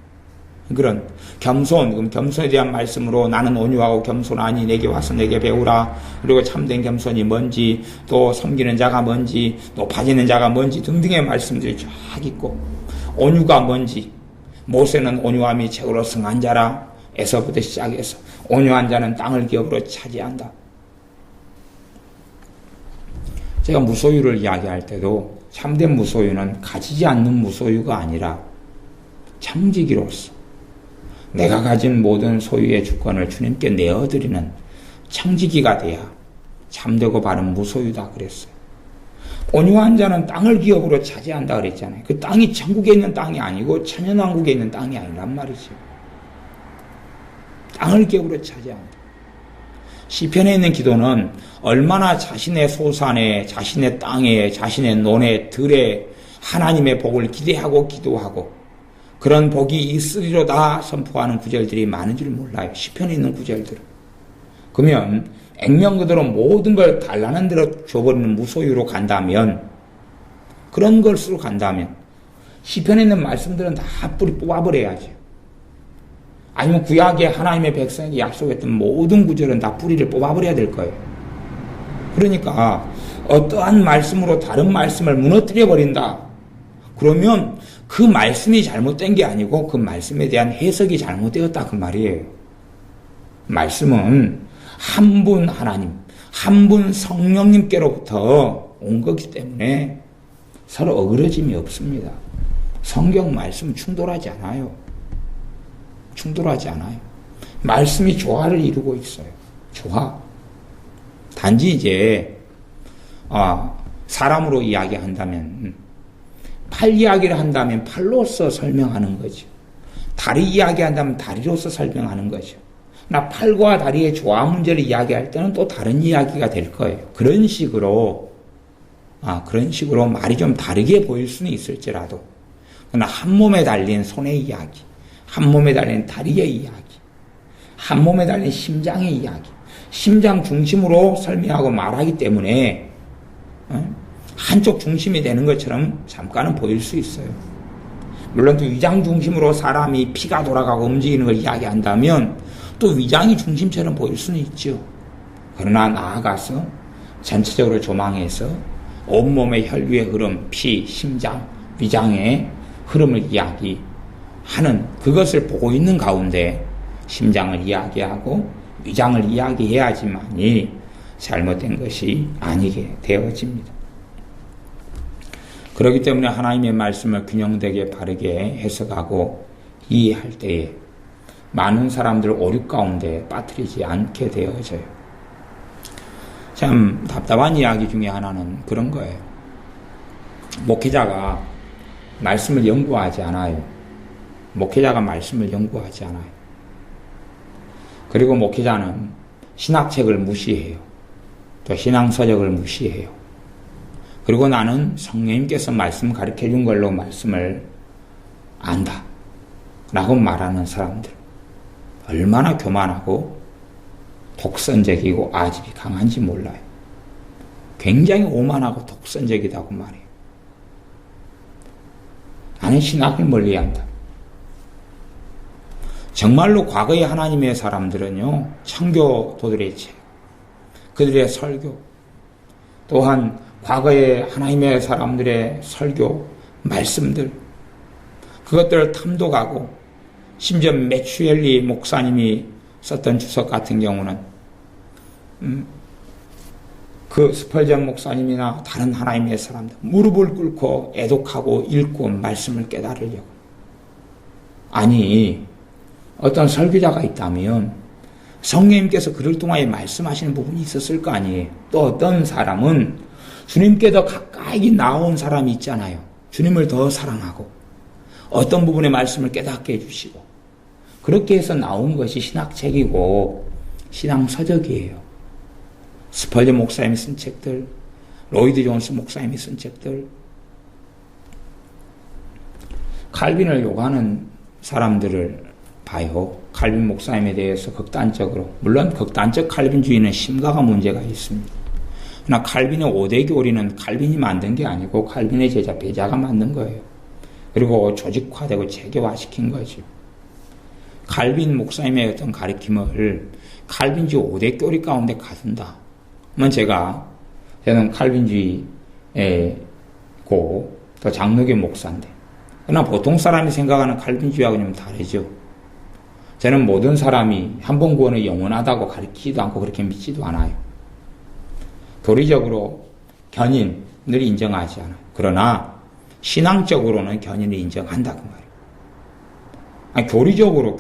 그런 겸손, 그럼 겸손에 대한 말씀으로 나는 온유하고 겸손하니 내게 와서 내게 배우라. 그리고 참된 겸손이 뭔지, 또 섬기는 자가 뭔지, 높아지는 자가 뭔지 등등의 말씀들이 쫙 있고, 온유가 뭔지, 모세는 온유함이 책으로 승한 자라 에서부터 시작해서 온유한 자는 땅을 기업으로 차지한다. 제가 무소유를 이야기할 때도 참된 무소유는 가지지 않는 무소유가 아니라 창지기로서 내가 가진 모든 소유의 주권을 주님께 내어드리는 창지기가 돼야 참되고 바른 무소유다 그랬어요. 온유한 자는 땅을 기업으로 차지한다 그랬잖아요. 그 땅이 천국에 있는 땅이 아니고 천연왕국에 있는 땅이 아니란 말이죠. 땅을 기업으로 차지한다. 시편에 있는 기도는 얼마나 자신의 소산에, 자신의 땅에, 자신의 논에, 들에 하나님의 복을 기대하고 기도하고 그런 복이 있으리로다 선포하는 구절들이 많은 줄 몰라요. 시편에 있는 구절들은. 그러면 액면 그대로 모든 걸 달라는 대로 줘버리는 무소유로 간다면, 그런 것으로 간다면 시편에 있는 말씀들은 다 뿌리 뽑아버려야죠. 아니면 구약에 하나님의 백성에게 약속했던 모든 구절은 다 뿌리를 뽑아버려야 될 거예요. 그러니까 어떠한 말씀으로 다른 말씀을 무너뜨려 버린다. 그러면 그 말씀이 잘못된 게 아니고 그 말씀에 대한 해석이 잘못되었다 그 말이에요. 말씀은 한 분 하나님, 한 분 성령님께로부터 온 거기 때문에 서로 어그러짐이 없습니다. 성경 말씀 충돌하지 않아요. 충돌하지 않아요. 말씀이 조화를 이루고 있어요. 조화. 단지 이제 사람으로 이야기한다면 팔 이야기를 한다면 팔로서 설명하는 거죠. 다리 이야기한다면 다리로서 설명하는 거죠. 나 팔과 다리의 조화 문제를 이야기할 때는 또 다른 이야기가 될 거예요. 그런 식으로 말이 좀 다르게 보일 수는 있을지라도 그러나 한 몸에 달린 손의 이야기, 한 몸에 달린 다리의 이야기, 한 몸에 달린 심장의 이야기, 심장 중심으로 설명하고 말하기 때문에 한쪽 중심이 되는 것처럼 잠깐은 보일 수 있어요. 물론 또 위장 중심으로 사람이 피가 돌아가고 움직이는 걸 이야기한다면 또 위장이 중심처럼 보일 수는 있죠. 그러나 나아가서 전체적으로 조망해서 온몸의 혈류의 흐름, 피, 심장, 위장의 흐름을 이야기하는 그것을 보고 있는 가운데 심장을 이야기하고 위장을 이야기해야지만이 잘못된 것이 아니게 되어집니다. 그렇기 때문에 하나님의 말씀을 균형되게 바르게 해석하고 이해할 때에 많은 사람들을 오류 가운데 빠뜨리지 않게 되어져요. 참 답답한 이야기 중에 하나는 그런 거예요. 목회자가 말씀을 연구하지 않아요. 목회자가 말씀을 연구하지 않아요. 그리고 목회자는 신학책을 무시해요. 또 신앙서적을 무시해요. 그리고 나는 성령님께서 말씀 가르쳐 준 걸로 말씀을 안다 라고 말하는 사람들, 얼마나 교만하고 독선적이고 아집이 강한지 몰라요. 굉장히 오만하고 독선적이다고 말해요. 나는 신학을 멀리한다. 정말로 과거의 하나님의 사람들은요, 청교도들의 책, 그들의 설교, 또한 과거의 하나님의 사람들의 설교, 말씀들, 그것들을 탐독하고, 심지어 매추엘리 목사님이 썼던 주석 같은 경우는 그 스펄전 목사님이나 다른 하나님의 사람들 무릎을 꿇고 애독하고 읽고 말씀을 깨달으려고. 아니, 어떤 설교자가 있다면 성령님께서 그를 통하여 말씀하시는 부분이 있었을 거 아니에요. 또 어떤 사람은 주님께 더 가까이 나온 사람이 있잖아요. 주님을 더 사랑하고 어떤 부분의 말씀을 깨닫게 해주시고, 그렇게 해서 나온 것이 신학책이고 신앙서적이에요. 스펄전 목사님이 쓴 책들, 로이드 존스 목사님이 쓴 책들, 칼빈을 욕하는 사람들을 봐요. 칼빈 목사님에 대해서 극단적으로. 물론 극단적 칼빈주의는 심각한 문제가 있습니다. 그러나 칼빈의 5대 교리는 칼빈이 만든 게 아니고 칼빈의 제자 베자가 만든 거예요. 그리고 조직화되고 체계화시킨 거죠. 칼빈 목사님의 어떤 가르침을 칼빈주의 5대 교리 가운데 가둔다. 그러면 저는 칼빈주의고 또 장로교 목사인데, 그러나 보통 사람이 생각하는 칼빈주의하고는 좀 다르죠. 저는 모든 사람이 한 번 구원은 영원하다고 가르치지도 않고 그렇게 믿지도 않아요. 교리적으로 견인을 인정하지 않아요. 그러나 신앙적으로는 견인을 인정한다 그 말이에요. 아니, 교리적으로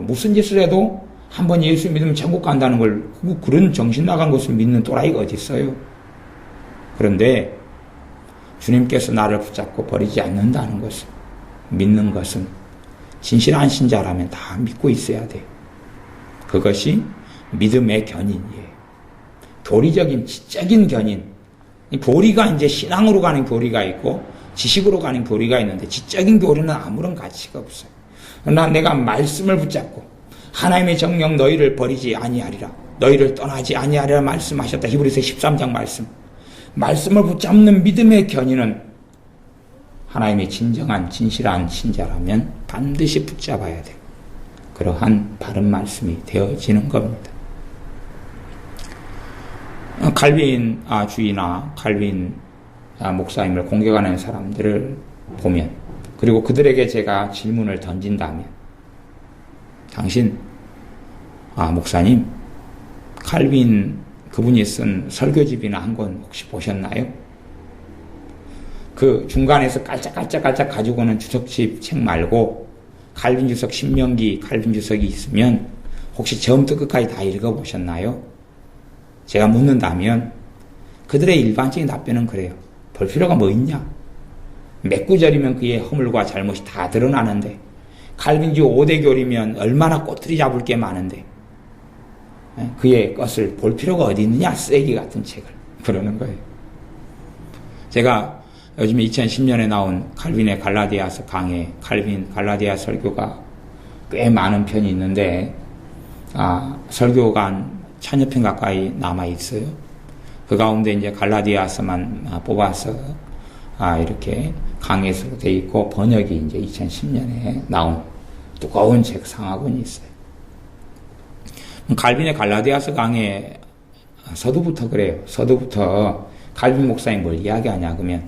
무슨 짓을 해도 한 번 예수 믿으면 천국 간다는 걸, 그런 정신 나간 것을 믿는 또라이가 어디 있어요. 그런데 주님께서 나를 붙잡고 버리지 않는다는 것을 믿는 것은 진실한 신자라면 다 믿고 있어야 돼요. 그것이 믿음의 견인이에요. 교리적인 지적인 견인. 교리가 이제 신앙으로 가는 교리가 있고 지식으로 가는 교리가 있는데, 지적인 교리는 아무런 가치가 없어요. 그러나 내가 말씀을 붙잡고 하나님의 정령 너희를 버리지 아니하리라, 너희를 떠나지 아니하리라 말씀하셨다. 히브리서 13장 말씀을 붙잡는 믿음의 견인은 하나님의 진정한 진실한 신자라면 반드시 붙잡아야 돼요. 그러한 바른 말씀이 되어지는 겁니다. 칼빈 주의나 칼빈 목사님을 공격하는 사람들을 보면, 그리고 그들에게 제가 질문을 던진다면, 당신 목사님, 칼빈 그분이 쓴 설교집이나 한 권 혹시 보셨나요? 그 중간에서 깔짝깔짝 가지고 오는 주석집 책 말고 칼빈 주석, 신명기 칼빈 주석이 있으면 혹시 처음부터 끝까지 다 읽어보셨나요? 제가 묻는다면 그들의 일반적인 답변은 그래요. 볼 필요가 뭐 있냐? 몇 구절이면 그의 허물과 잘못이 다 드러나는데, 칼빈주의 5대 교리면 얼마나 꼬투리 잡을 게 많은데 그의 것을 볼 필요가 어디 있느냐? 쓰레기 같은 책을. 그러는 거예요. 제가 요즘에 2010년에 나온 칼빈의 갈라디아서 강해, 칼빈 갈라디아 설교가 꽤 많은 편이 있는데 설교가 한 1000여 편 가까이 남아 있어요. 그 가운데 이제 갈라디아서만 뽑아서 이렇게 강해서로 돼 있고, 번역이 이제 2010년에 나온 두꺼운 책 상하권이 있어요. 칼빈의 갈라디아서 강해 서두부터 그래요. 서두부터 칼빈 목사님 뭘 이야기하냐 그러면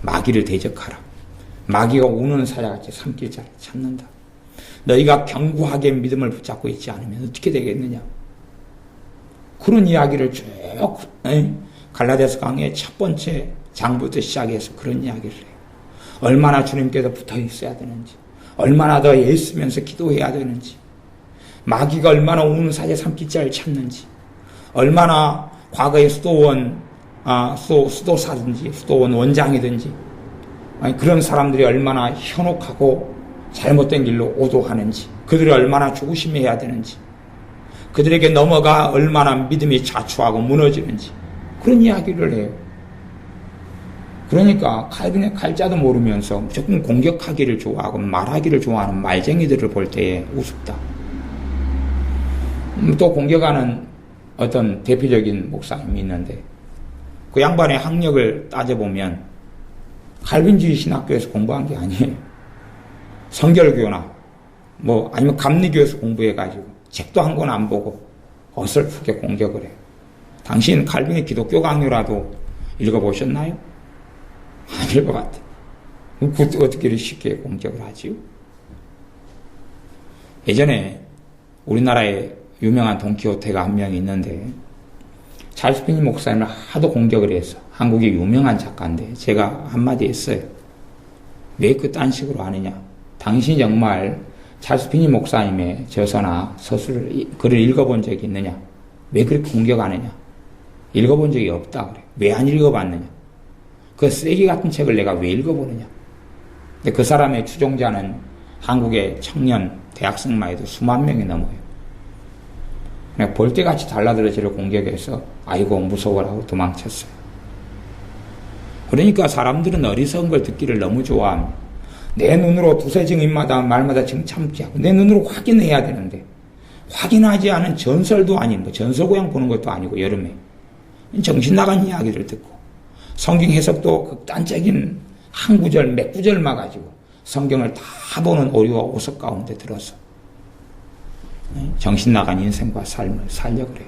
마귀를 대적하라. 마귀가 우는 사자같이 삼킬 자를 찾는다. 너희가 견고하게 믿음을 붙잡고 있지 않으면 어떻게 되겠느냐. 그런 이야기를 쭉 갈라디아서 강의 첫 번째 장부터 시작해서 그런 이야기를 해요. 얼마나 주님께서 붙어 있어야 되는지, 얼마나 더 애쓰면서 기도해야 되는지, 마귀가 얼마나 우는 사자 삼킬 자를 찾는지, 얼마나 과거의 수도사든지 수도원 원장이든지 그런 사람들이 얼마나 현혹하고 잘못된 길로 오도하는지, 그들이 얼마나 조심해야 되는지, 그들에게 넘어가 얼마나 믿음이 자초하고 무너지는지, 그런 이야기를 해요. 그러니까 칼빈의 칼자도 모르면서 무조건 공격하기를 좋아하고 말하기를 좋아하는 말쟁이들을 볼 때에 우습다. 또 공격하는 어떤 대표적인 목사님이 있는데, 그 양반의 학력을 따져보면 칼빈주의 신학교에서 공부한 게 아니에요. 성결교나 아니면 감리교에서 공부해가지고 책도 한 권 안 보고 어설프게 공격을 해요. 당신 칼빈의 기독교 강요라도 읽어보셨나요? 안 읽어봤대. 어떻게 이렇게 쉽게 공격을 하지요? 예전에 우리나라에 유명한 돈키호테가 한 명 있는데, 찰스 피니 목사님을 하도 공격을 해서, 한국의 유명한 작가인데 제가 한마디 했어요. 왜 그딴 식으로 하느냐? 당신이 정말 찰스 피니 목사님의 저서나 서술을, 글을 읽어본 적이 있느냐? 왜 그렇게 공격하느냐? 읽어본 적이 없다 그래. 왜 안 읽어봤느냐? 그 쓰레기 같은 책을 내가 왜 읽어보느냐? 근데 그 사람의 추종자는 한국의 청년, 대학생만 해도 수만 명이 넘어요. 그냥 볼때같이 달라들어 저를 공격해서 아이고 무서워라고 도망쳤어요. 그러니까 사람들은 어리석은 걸 듣기를 너무 좋아합니다. 내 눈으로 두세 증인마다 말마다 정참지 하고 내 눈으로 확인해야 되는데 확인하지 않은 전설도 아닌 뭐 전설고향 보는 것도 아니고 여름에 정신 나간 이야기를 듣고 성경 해석도 극단적인 한 구절 몇 구절만 가지고 성경을 다 보는 오류와 오석 가운데 들어서 정신 나간 인생과 삶을 살려 그래요.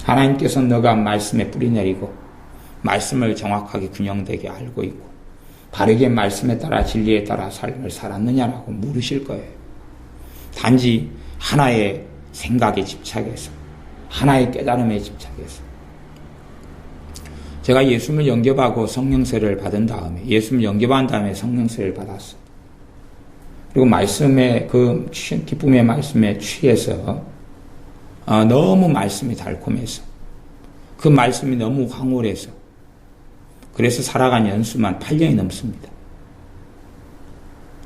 하나님께서 너가 말씀에 뿌리 내리고 말씀을 정확하게 균형되게 알고 있고 바르게 말씀에 따라 진리에 따라 삶을 살았느냐라고 물으실 거예요. 단지 하나의 생각에 집착해서 하나의 깨달음에 집착해서 제가 예수님을 영접하고 성령세를 받은 다음에 예수님을 영접한 다음에 성령세를 받았어요. 그리고 말씀에 그 기쁨의 말씀에 취해서 너무 말씀이 달콤해서 그 말씀이 너무 황홀해서 그래서 살아간 연수만 8년이 넘습니다.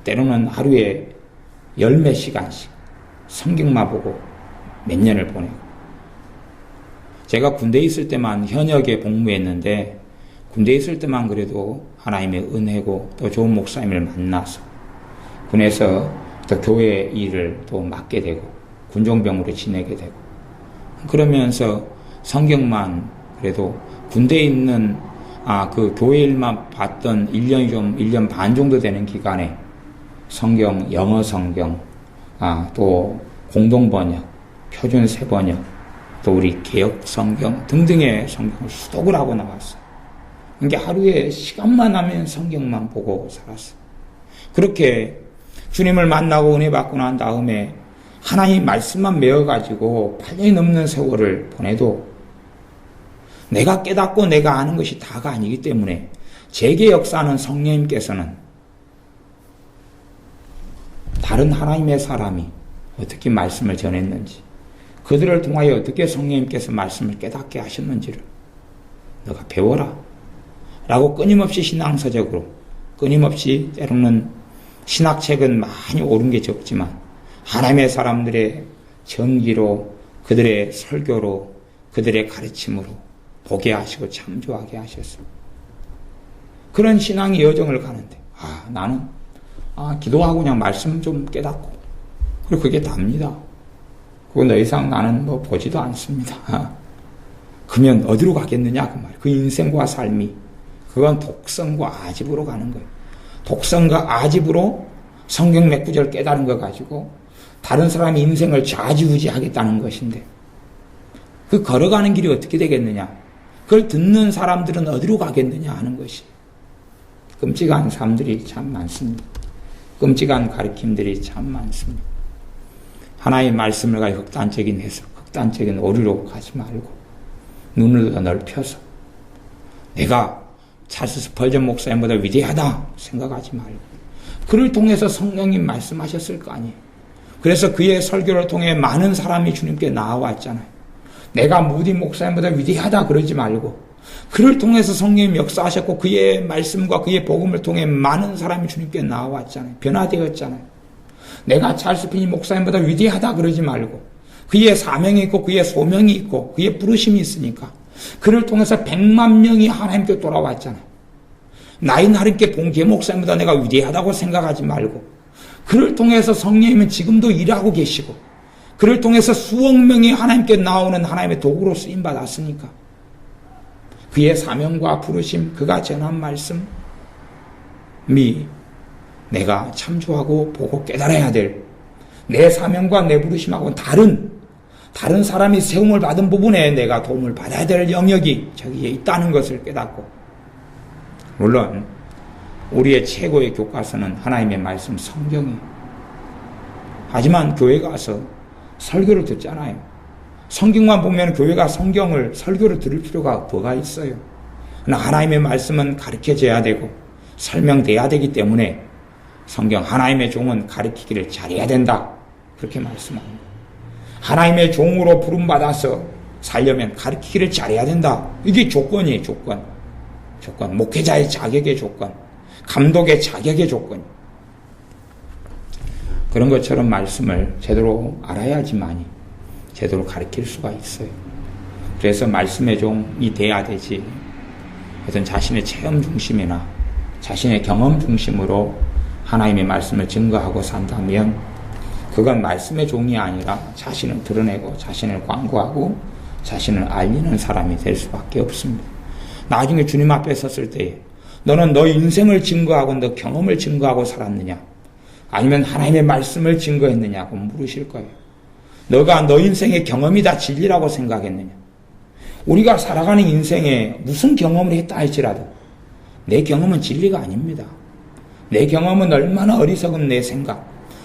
때로는 하루에 10몇 시간씩 성경만 보고 몇 년을 보내고 제가 군대에 있을 때만 현역에 복무했는데 군대에 있을 때만 그래도 하나님의 은혜고 또 좋은 목사님을 만나서 군에서 또 교회 일을 또 맡게 되고 군종병으로 지내게 되고 그러면서 성경만 그래도 군대에 있는 그 교회 일만 봤던 1년 반 정도 되는 기간에 성경, 영어 성경, 또 공동번역, 표준세 번역, 또 우리 개역 성경 등등의 성경을 수독을 하고 나왔어요. 그러니까 하루에 시간만 나면 성경만 보고 살았어요. 그렇게 주님을 만나고 은혜 받고 난 다음에 하나님 말씀만 메워가지고 8년이 넘는 세월을 보내도 내가 깨닫고 내가 아는 것이 다가 아니기 때문에 제게 역사하는 성령님께서는 다른 하나님의 사람이 어떻게 말씀을 전했는지 그들을 통하여 어떻게 성령님께서 말씀을 깨닫게 하셨는지를 너가 배워라 라고 끊임없이 신앙서적으로 끊임없이 때로는 신학책은 많이 옳은 게 적지만 하나님의 사람들의 전기로 그들의 설교로 그들의 가르침으로 보게 하시고 참조하게 하셨어요. 그런 신앙의 여정을 가는데 나는 기도하고 그냥 말씀 좀 깨닫고 그리고 그게 답니다. 그건 더 이상 나는 뭐 보지도 않습니다. 그러면 어디로 가겠느냐 그 말이에요. 그 인생과 삶이 그건 독성과 아집으로 가는 거예요. 독성과 아집으로 성경 몇 구절 깨달은 거 가지고 다른 사람의 인생을 좌지우지 하겠다는 것인데 그 걸어가는 길이 어떻게 되겠느냐 그걸 듣는 사람들은 어디로 가겠느냐 하는 것이 끔찍한 사람들이 참 많습니다. 끔찍한 가르침들이 참 많습니다. 하나의 말씀을 가지고 극단적인 해석, 극단적인 오류로 가지 말고 눈을 더 넓혀서 내가 찰스 스펄전 목사님보다 위대하다 생각하지 말고 그를 통해서 성령님 말씀하셨을 거 아니에요. 그래서 그의 설교를 통해 많은 사람이 주님께 나아왔잖아요. 내가 무디 목사님보다 위대하다 그러지 말고 그를 통해서 성령님 역사하셨고 그의 말씀과 그의 복음을 통해 많은 사람이 주님께 나아왔잖아요. 변화되었잖아요. 내가 찰스 피니 목사님보다 위대하다 그러지 말고 그의 사명이 있고 그의 소명이 있고 그의 부르심이 있으니까 그를 통해서 100만 명이 하나님께 돌아왔잖아요. 나이 나름께 봉계 목사님보다 내가 위대하다고 생각하지 말고 그를 통해서 성령님은 지금도 일하고 계시고 그를 통해서 수억 명이 하나님께 나오는 하나님의 도구로 쓰임받았으니까 그의 사명과 부르심 그가 전한 말씀이 내가 참조하고 보고 깨달아야 될 내 사명과 내 부르심하고는 다른 사람이 세움을 받은 부분에 내가 도움을 받아야 될 영역이 저기에 있다는 것을 깨닫고 물론 우리의 최고의 교과서는 하나님의 말씀 성경이에요. 하지만 교회 가서 설교를 듣잖아요. 성경만 보면 교회가 성경을 설교를 들을 필요가 뭐가 있어요. 그러나 하나님의 말씀은 가르쳐져야 되고 설명돼야 되기 때문에 성경 하나님의 종은 가르치기를 잘해야 된다 그렇게 말씀합니다. 하나님의 종으로 부름받아서 살려면 가르치기를 잘해야 된다. 이게 조건이에요. 조건. 목회자의 자격의 조건. 감독의 자격의 조건. 그런 것처럼 말씀을 제대로 알아야지만이 제대로 가르칠 수가 있어요. 그래서 말씀의 종이 돼야 되지 어떤 자신의 체험 중심이나 자신의 경험 중심으로 하나님의 말씀을 증거하고 산다면 그건 말씀의 종이 아니라 자신을 드러내고 자신을 광고하고 자신을 알리는 사람이 될 수밖에 없습니다. 나중에 주님 앞에 섰을 때에 너는 너 인생을 증거하고 너 경험을 증거하고 살았느냐? 아니면 하나님의 말씀을 증거했느냐고 물으실 거예요. 너가 너 인생의 경험이 다 진리라고 생각했느냐? 우리가 살아가는 인생에 무슨 경험을 했다 할지라도 내 경험은 진리가 아닙니다. 내 경험은 얼마나 어리석은 내 생각,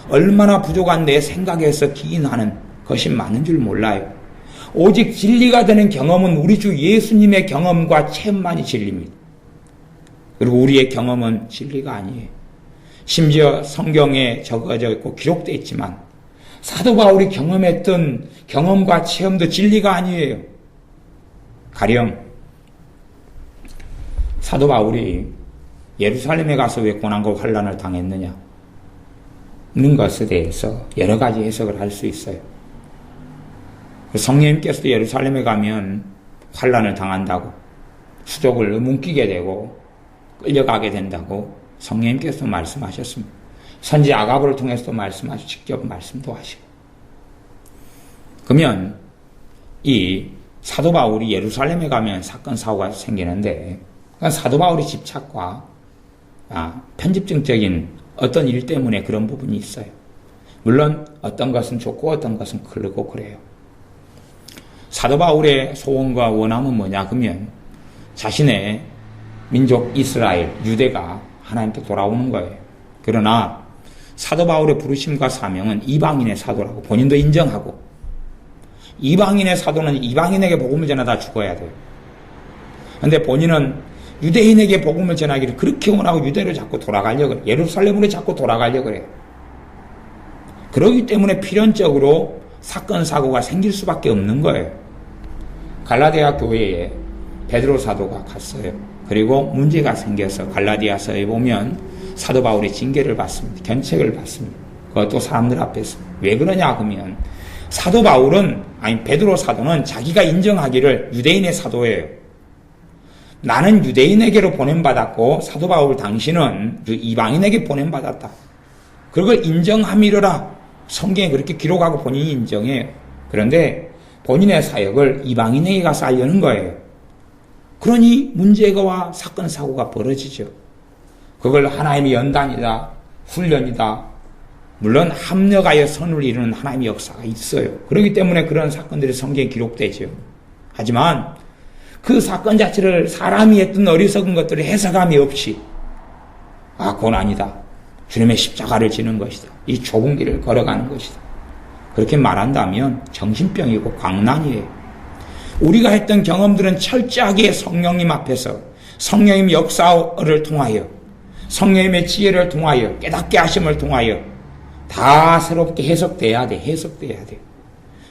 얼마나 부족한 내 생각에서 기인하는 것이 많은 줄 몰라요. 오직 진리가 되는 경험은 우리 주 예수님의 경험과 체험만이 진리입니다. 그리고 우리의 경험은 진리가 아니에요. 심지어 성경에 적어져 있고 기록되어 있지만 사도 바울이 경험했던 경험과 체험도 진리가 아니에요. 가령 사도 바울이 예루살렘에 가서 왜 고난과 환난을 당했느냐 는 것에 대해서 여러 가지 해석을 할 수 있어요. 성령님께서도 예루살렘에 가면 환난을 당한다고, 수족을 뭉기게 되고 끌려가게 된다고 성령님께서도 말씀하셨습니다. 선지 아가보를 통해서도 말씀하시고 직접 말씀도 하시고. 그러면 이 사도 바울이 예루살렘에 가면 사건 사고가 생기는데 사도 바울의 집착과 편집증적인 어떤 일 때문에 그런 부분이 있어요. 물론 어떤 것은 좋고 어떤 것은 그러고 그래요. 사도 바울의 소원과 원함은 뭐냐 그러면 자신의 민족 이스라엘, 유대가 하나님께 돌아오는 거예요. 그러나 사도 바울의 부르심과 사명은 이방인의 사도라고 본인도 인정하고, 이방인의 사도는 이방인에게 복음을 전하다 죽어야 돼요. 그런데 본인은 유대인에게 복음을 전하기를 그렇게 원하고 유대로 자꾸 돌아가려고 해요. 예루살렘으로 자꾸 돌아가려고 해요. 그렇기 때문에 필연적으로 사건 사고가 생길 수밖에 없는 거예요. 갈라디아 교회에 베드로 사도가 갔어요. 그리고 문제가 생겨서 갈라디아서에 보면 사도 바울이 징계를 받습니다. 견책을 받습니다. 그것도 사람들 앞에서. 왜 그러냐 그러면 사도 바울은, 아니 베드로 사도는 자기가 인정하기를 유대인의 사도예요. 나는 유대인에게로 보냄받았고 사도 바울 당신은 이방인에게 보냄받았다. 그걸 인정함이로라. 성경에 그렇게 기록하고 본인이 인정해요. 그런데 본인의 사역을 이방인에게 가서 알려는 거예요. 그러니 문제가 사건 사고가 벌어지죠. 그걸 하나님의 연단이다, 훈련이다, 물론 합력하여 선을 이루는 하나님의 역사가 있어요. 그렇기 때문에 그런 사건들이 성경에 기록되죠. 하지만 그 사건 자체를 사람이 했던 어리석은 것들을 해석함이 없이 고난이다, 주님의 십자가를 지는 것이다, 이 좁은 길을 걸어가는 것이다, 그렇게 말한다면 정신병이고 광난이에요. 우리가 했던 경험들은 철저하게 성령님 앞에서 성령님 역사를 통하여 성령님의 지혜를 통하여 깨닫게 하심을 통하여 다 새롭게 해석돼야 돼. 해석돼야 돼.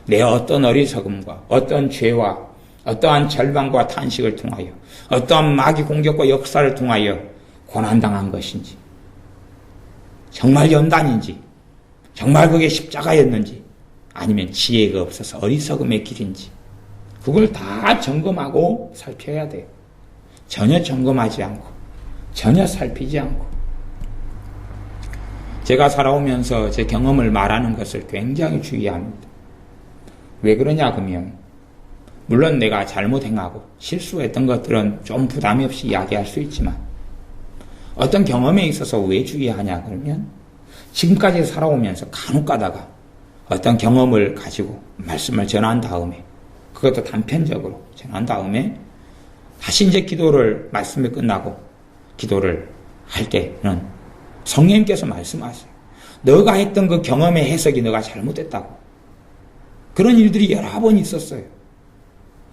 내 어떤 어리석음과 어떤 죄와 어떠한 절망과 탄식을 통하여 어떠한 마귀 공격과 역사를 통하여 고난당한 것인지, 정말 연단인지, 정말 그게 십자가였는지, 아니면 지혜가 없어서 어리석음의 길인지, 그걸 다 점검하고 살펴야 돼요. 전혀 점검하지 않고 전혀 살피지 않고. 제가 살아오면서 제 경험을 말하는 것을 굉장히 주의합니다. 왜 그러냐 그러면 물론 내가 잘못 행하고 실수했던 것들은 좀 부담이 없이 이야기할 수 있지만 어떤 경험에 있어서 왜 주의하냐 그러면 지금까지 살아오면서 간혹 가다가 어떤 경험을 가지고 말씀을 전한 다음에, 그것도 단편적으로 전한 다음에 다시 이제 기도를, 말씀이 끝나고 기도를 할 때는 성령님께서 말씀하세요. 너가 했던 그 경험의 해석이 너가 잘못됐다고. 그런 일들이 여러 번 있었어요.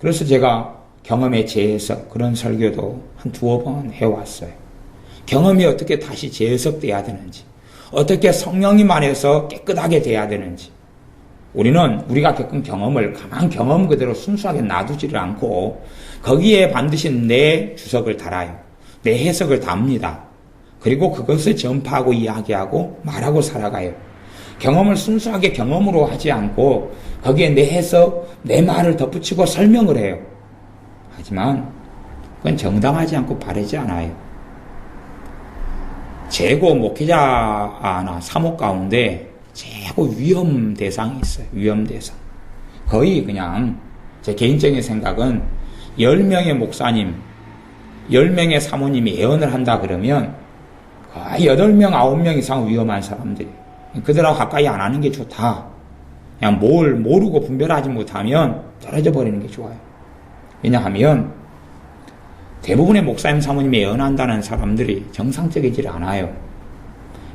그래서 제가 경험의 재해석, 그런 설교도 한 두어 번 해왔어요. 경험이 어떻게 다시 재해석돼야 되는지, 어떻게 성령님 안에서 깨끗하게 돼야 되는지, 우리는 우리가 겪은 경험을 가만 경험 그대로 순수하게 놔두지를 않고 거기에 반드시 내 주석을 달아요. 내 해석을 답니다. 그리고 그것을 전파하고 이야기하고 말하고 살아가요. 경험을 순수하게 경험으로 하지 않고 거기에 내 해석, 내 말을 덧붙이고 설명을 해요. 하지만 그건 정당하지 않고 바르지 않아요. 재고 목회자나 사목 가운데 최고 위험 대상이 있어요. 위험 대상. 거의 그냥 제 개인적인 생각은 10명의 목사님, 10명의 사모님이 예언을 한다 그러면 거의 8명, 9명 이상 위험한 사람들이 그들하고 가까이 안 하는 게 좋다. 그냥 뭘 모르고 분별하지 못하면 떨어져 버리는 게 좋아요. 왜냐하면 대부분의 목사님, 사모님이 예언한다는 사람들이 정상적이지 않아요.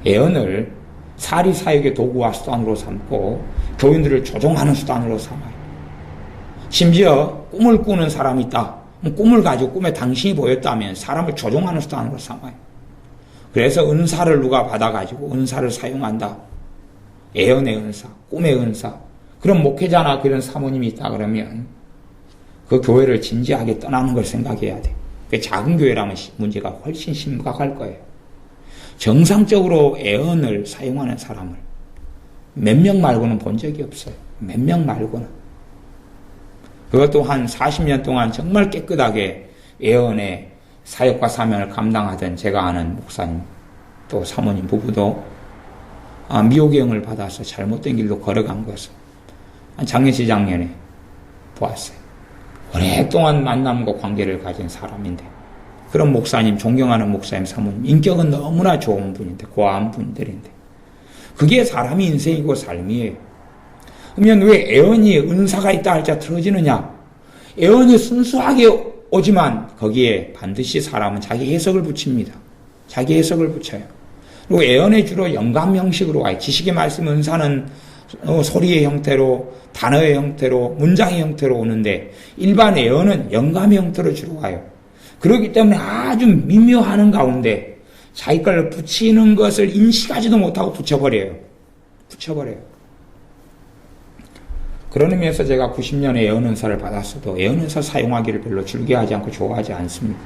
예언을 사리 사역의 도구와 수단으로 삼고 교인들을 조종하는 수단으로 삼아요. 심지어 꿈을 꾸는 사람이 있다. 꿈을 가지고 꿈에 당신이 보였다면 사람을 조종하는 수단으로 삼아요. 그래서 은사를 누가 받아가지고 은사를 사용한다. 예언의 은사, 꿈의 은사. 그런 목회자나 그런 사모님이 있다 그러면 그 교회를 진지하게 떠나는 걸 생각해야 돼. 작은 교회라면 문제가 훨씬 심각할 거예요. 정상적으로 예언을 사용하는 사람을 몇 명 말고는 본 적이 없어요. 몇 명 말고는. 그것도 한 40년 동안 정말 깨끗하게 예언의 사역과 사명을 감당하던 제가 아는 목사님 또 사모님 부부도 미호경을 받아서 잘못된 길로 걸어간 것을 작년 재작년에 보았어요. 오랫동안 만남과 관계를 가진 사람인데 그런 목사님, 존경하는 목사님, 사모님 인격은 너무나 좋은 분인데 고아한 분들인데 그게 사람의 인생이고 삶이에요. 그러면 왜 예언이 은사가 있다 할자 틀어지느냐? 예언이 순수하게 오지만 거기에 반드시 사람은 자기 해석을 붙입니다. 자기 해석을 붙여요. 그리고 예언의 주로 영감 형식으로 와요. 지식의 말씀 은사는 소리의 형태로, 단어의 형태로, 문장의 형태로 오는데 일반 예언은 영감의 형태로 주로 와요. 그렇기 때문에 아주 미묘하는 가운데 자기 걸 붙이는 것을 인식하지도 못하고 붙여버려요. 그런 의미에서 제가 90년에 예언은사를 받았어도 예언은사 사용하기를 별로 즐겨하지 않고 좋아하지 않습니다.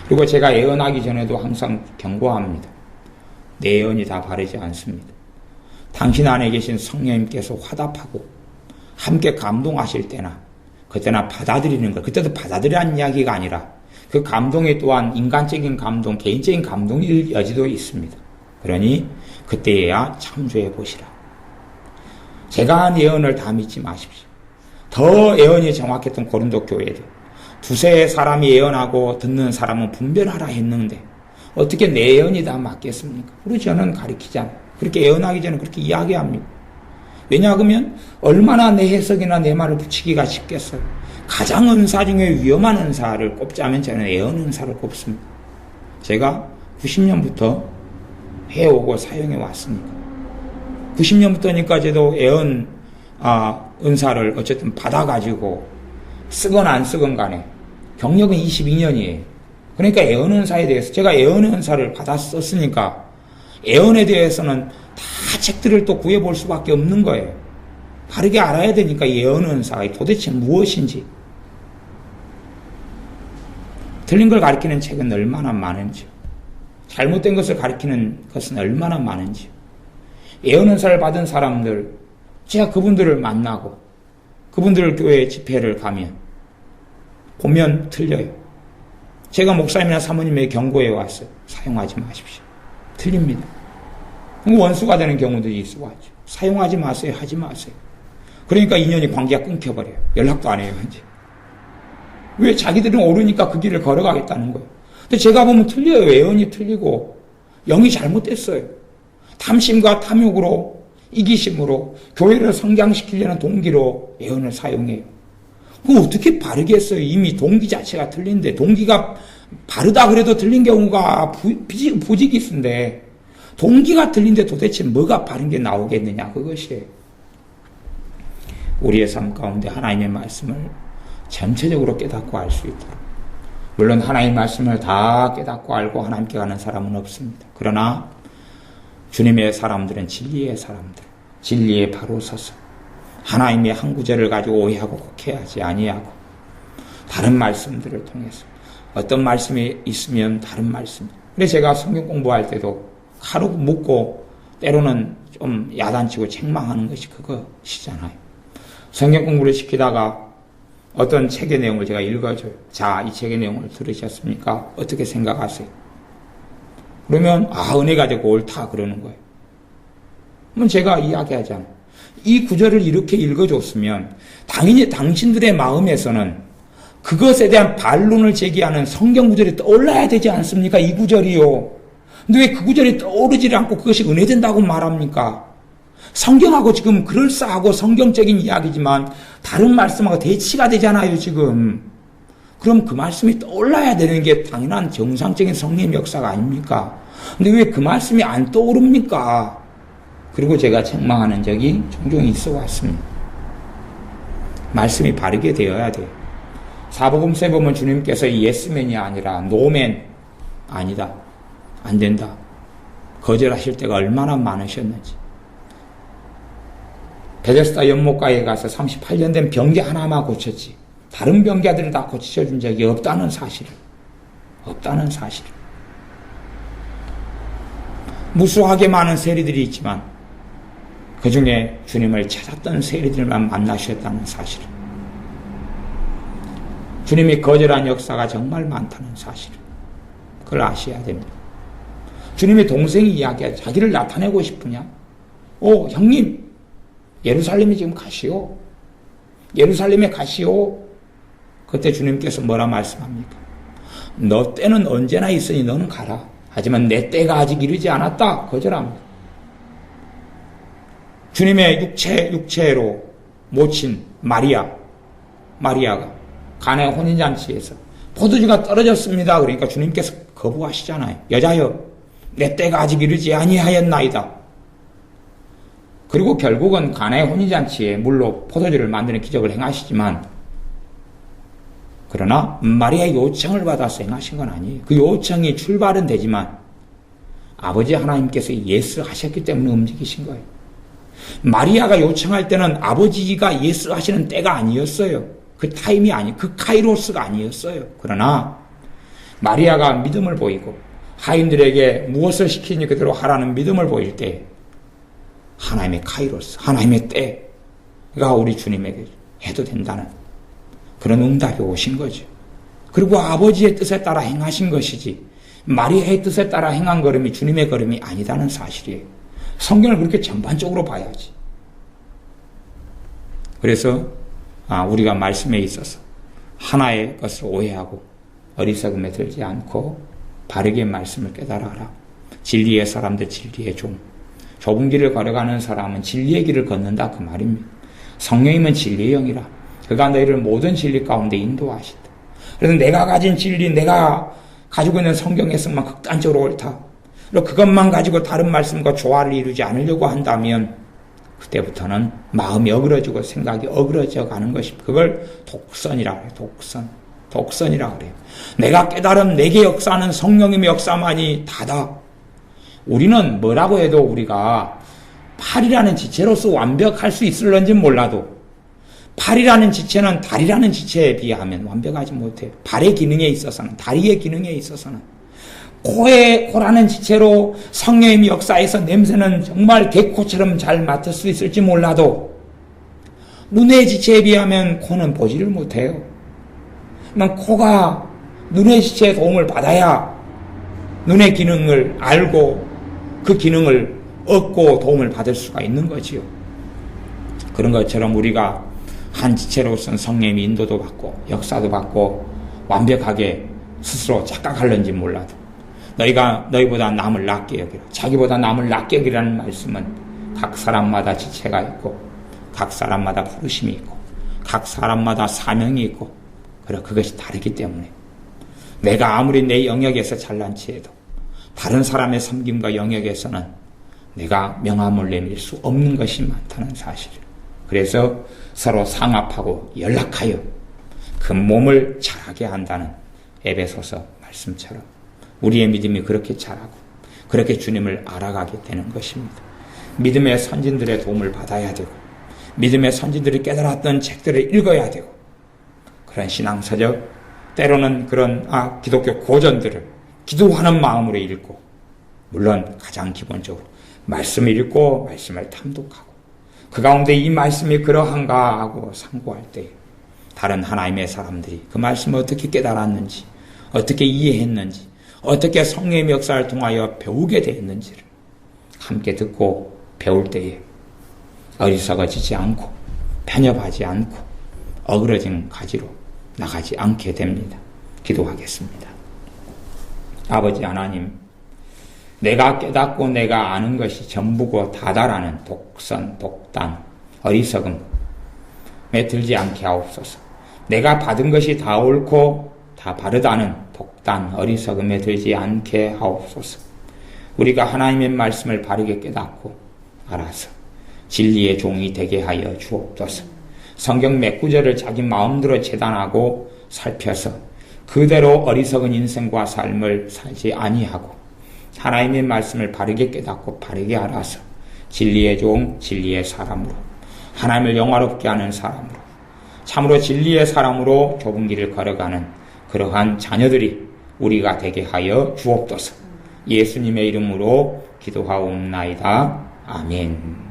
그리고 제가 예언하기 전에도 항상 경고합니다. 내 예언이 다 바르지 않습니다. 당신 안에 계신 성령님께서 화답하고 함께 감동하실 때나 그때나 받아들이는 것, 그때도 받아들이라는 이야기가 아니라 그 감동이 또한 인간적인 감동, 개인적인 감동일 여지도 있습니다. 그러니 그때야 참조해 보시라. 제가 한 예언을 다 믿지 마십시오. 더 예언이 정확했던 고린도 교회들. 두세 사람이 예언하고 듣는 사람은 분별하라 했는데 어떻게 내 예언이 다 맞겠습니까? 우리 저는 가르치잖아요. 그렇게 예언하기 전에 그렇게 이야기합니다. 왜냐하면 얼마나 내 해석이나 내 말을 붙이기가 쉽겠어요. 가장 은사 중에 위험한 은사를 꼽자면 저는 예언 은사를 꼽습니다. 제가 90년부터 해오고 사용해 왔으니까. 90년부터니까 저도 예언 은사를 어쨌든 받아가지고 쓰건 안 쓰건 간에 경력은 22년이에요. 그러니까 예언 은사에 대해서 제가 예언 은사를 받아 썼으니까 예언에 대해서는 다 책들을 또 구해볼 수밖에 없는 거예요. 바르게 알아야 되니까 예언 은사가 도대체 무엇인지, 틀린 걸 가르치는 책은 얼마나 많은지, 잘못된 것을 가르치는 것은 얼마나 많은지. 예언 은사를 받은 사람들, 제가 그분들을 만나고 그분들 교회 집회를 가면 보면 틀려요. 제가 목사님이나 사모님에게 경고해 왔어요. 사용하지 마십시오. 틀립니다. 원수가 되는 경우들이 있어 왔죠. 사용하지 마세요. 하지 마세요. 그러니까 인연이 관계가 끊겨버려요. 연락도 안 해요. 이제. 왜? 자기들은 옳으니까 그 길을 걸어가겠다는 거예요. 근데 제가 보면 틀려요. 예언이 틀리고 영이 잘못됐어요. 탐심과 탐욕으로, 이기심으로 교회를 성장시키려는 동기로 예언을 사용해요. 그거 어떻게 바르겠어요? 이미 동기 자체가 틀린데, 동기가 바르다 그래도 틀린 경우가 부지기수인데 동기가 틀린데 도대체 뭐가 바른 게 나오겠느냐, 그것이에요. 우리의 삶 가운데 하나님의 말씀을 전체적으로 깨닫고 알 수 있도록. 물론 하나님의 말씀을 다 깨닫고 알고 하나님께 가는 사람은 없습니다. 그러나 주님의 사람들은 진리의 사람들, 진리에 바로 서서 하나님의 한 구절을 가지고 오해하고 곡해하지 아니하고 다른 말씀들을 통해서 어떤 말씀이 있으면 다른 말씀. 그래서 제가 성경 공부할 때도 하루 묵고 때로는 좀 야단치고 책망하는 것이 그것이잖아요. 성경 공부를 시키다가 어떤 책의 내용을 제가 읽어줘요. 자, 이 책의 내용을 들으셨습니까? 어떻게 생각하세요? 그러면 은혜가 되고 옳다 그러는 거예요. 그럼 제가 이야기하잖아요. 이 구절을 이렇게 읽어줬으면 당연히 당신들의 마음에서는 그것에 대한 반론을 제기하는 성경 구절이 떠올라야 되지 않습니까? 이 구절이요. 근데 왜 그 구절이 떠오르지 않고 그것이 은혜된다고 말합니까? 성경하고 지금 그럴싸하고 성경적인 이야기지만 다른 말씀하고 대치가 되잖아요, 지금. 그럼 그 말씀이 떠올라야 되는 게 당연한 정상적인 성령의 역사가 아닙니까? 근데 왜 그 말씀이 안 떠오릅니까? 그리고 제가 책망하는 적이 종종 있어 왔습니다. 말씀이 바르게 되어야 돼요. 사복음서에 보면 주님께서 예스맨이 아니라 노맨, 아니다, 안 된다, 거절하실 때가 얼마나 많으셨는지. 베데스다 연못가에 가서 38년 된 병자 하나만 고쳤지 다른 병자들을 다 고쳐준 적이 없다는 사실. 무수하게 많은 세리들이 있지만 그 중에 주님을 찾았던 세리들만 만나셨다는 사실. 주님이 거절한 역사가 정말 많다는 사실. 그걸 아셔야 됩니다. 주님의 동생이 이야기하죠. 자기를 나타내고 싶으냐? 형님, 예루살렘에 지금 가시오. 예루살렘에 가시오. 그때 주님께서 뭐라 말씀합니까? 너 때는 언제나 있으니 너는 가라. 하지만 내 때가 아직 이르지 않았다. 거절합니다. 주님의 육체로 모친 마리아가 가나의 혼인잔치에서 포도주가 떨어졌습니다. 그러니까 주님께서 거부하시잖아요. 여자여, 내 때가 아직 이르지 아니하였나이다. 그리고 결국은 가나의 혼인잔치에 물로 포도주를 만드는 기적을 행하시지만, 그러나 마리아의 요청을 받아서 행하신 건 아니에요. 그 요청이 출발은 되지만 아버지 하나님께서 예스 하셨기 때문에 움직이신 거예요. 마리아가 요청할 때는 아버지가 예스 하시는 때가 아니었어요. 그 타임이 그 카이로스가 아니었어요. 그러나 마리아가 믿음을 보이고 하인들에게 무엇을 시키니 그대로 하라는 믿음을 보일 때 하나님의 카이로스, 하나님의 때가 우리 주님에게 해도 된다는 그런 응답이 오신 거죠. 그리고 아버지의 뜻에 따라 행하신 것이지 마리아의 뜻에 따라 행한 걸음이 주님의 걸음이 아니다는 사실이에요. 성경을 그렇게 전반적으로 봐야지. 그래서 우리가 말씀에 있어서 하나의 것을 오해하고 어리석음에 들지 않고 바르게 말씀을 깨달아라. 진리의 사람들, 진리의 종. 좁은 길을 걸어가는 사람은 진리의 길을 걷는다 그 말입니다. 성령이면 진리의 영이라. 그가 너희를 모든 진리 가운데 인도하신다. 그래서 내가 가진 진리, 내가 가지고 있는 성경에서만 극단적으로 옳다. 그리고 그것만 가지고 다른 말씀과 조화를 이루지 않으려고 한다면 그때부터는 마음이 어그러지고 생각이 어그러져 가는 것입니다. 그걸 독선이라고 해요. 독선이라고 그래요. 내가 깨달은 내게 역사하는 성령님의 역사만이 다다. 우리는 뭐라고 해도 우리가 팔이라는 지체로서 완벽할 수 있을런지 몰라도 팔이라는 지체는 다리라는 지체에 비하면 완벽하지 못해요. 발의 기능에 있어서는, 다리의 기능에 있어서는. 코라는 지체로 성령님의 역사에서 냄새는 정말 개코처럼 잘 맡을 수 있을지 몰라도 눈의 지체에 비하면 코는 보지를 못해요. 코가 눈의 지체의 도움을 받아야 눈의 기능을 알고 그 기능을 얻고 도움을 받을 수가 있는 거지요. 그런 것처럼 우리가 한 지체로서는 성령의 인도도 받고 역사도 받고 완벽하게 스스로 착각하는지 몰라도 너희보다 남을 낫게 여기라. 자기보다 남을 낫게 여기라는 말씀은 각 사람마다 지체가 있고 각 사람마다 부르심이 있고 각 사람마다 사명이 있고 그것이 다르기 때문에 내가 아무리 내 영역에서 잘난 체해도 다른 사람의 섬김과 영역에서는 내가 명함을 내밀 수 없는 것이 많다는 사실을. 그래서 서로 상합하고 연락하여 그 몸을 자라게 한다는 에베소서 말씀처럼 우리의 믿음이 그렇게 자라고 그렇게 주님을 알아가게 되는 것입니다. 믿음의 선진들의 도움을 받아야 되고 믿음의 선진들이 깨달았던 책들을 읽어야 되고 그런 신앙서적 때로는 그런 기독교 고전들을 기도하는 마음으로 읽고 물론 가장 기본적으로 말씀을 읽고 말씀을 탐독하고 그 가운데 이 말씀이 그러한가 하고 상고할 때 다른 하나님의 사람들이 그 말씀을 어떻게 깨달았는지 어떻게 이해했는지 어떻게 성령의 역사를 통하여 배우게 되었는지를 함께 듣고 배울 때에 어리석어지지 않고 편협하지 않고 어그러진 가지로 나가지 않게 됩니다. 기도하겠습니다. 아버지 하나님, 내가 깨닫고 내가 아는 것이 전부고 다다라는 독선, 독단, 어리석음에 들지 않게 하옵소서. 내가 받은 것이 다 옳고 다 바르다는 독단, 어리석음에 들지 않게 하옵소서. 우리가 하나님의 말씀을 바르게 깨닫고 알아서 진리의 종이 되게 하여 주옵소서. 성경 몇 구절을 자기 마음대로 재단하고 살펴서 그대로 어리석은 인생과 삶을 살지 아니하고 하나님의 말씀을 바르게 깨닫고 바르게 알아서 진리의 종, 진리의 사람으로 하나님을 영화롭게 하는 사람으로 참으로 진리의 사람으로 좁은 길을 걸어가는 그러한 자녀들이 우리가 되게 하여 주옵소서. 예수님의 이름으로 기도하옵나이다. 아멘.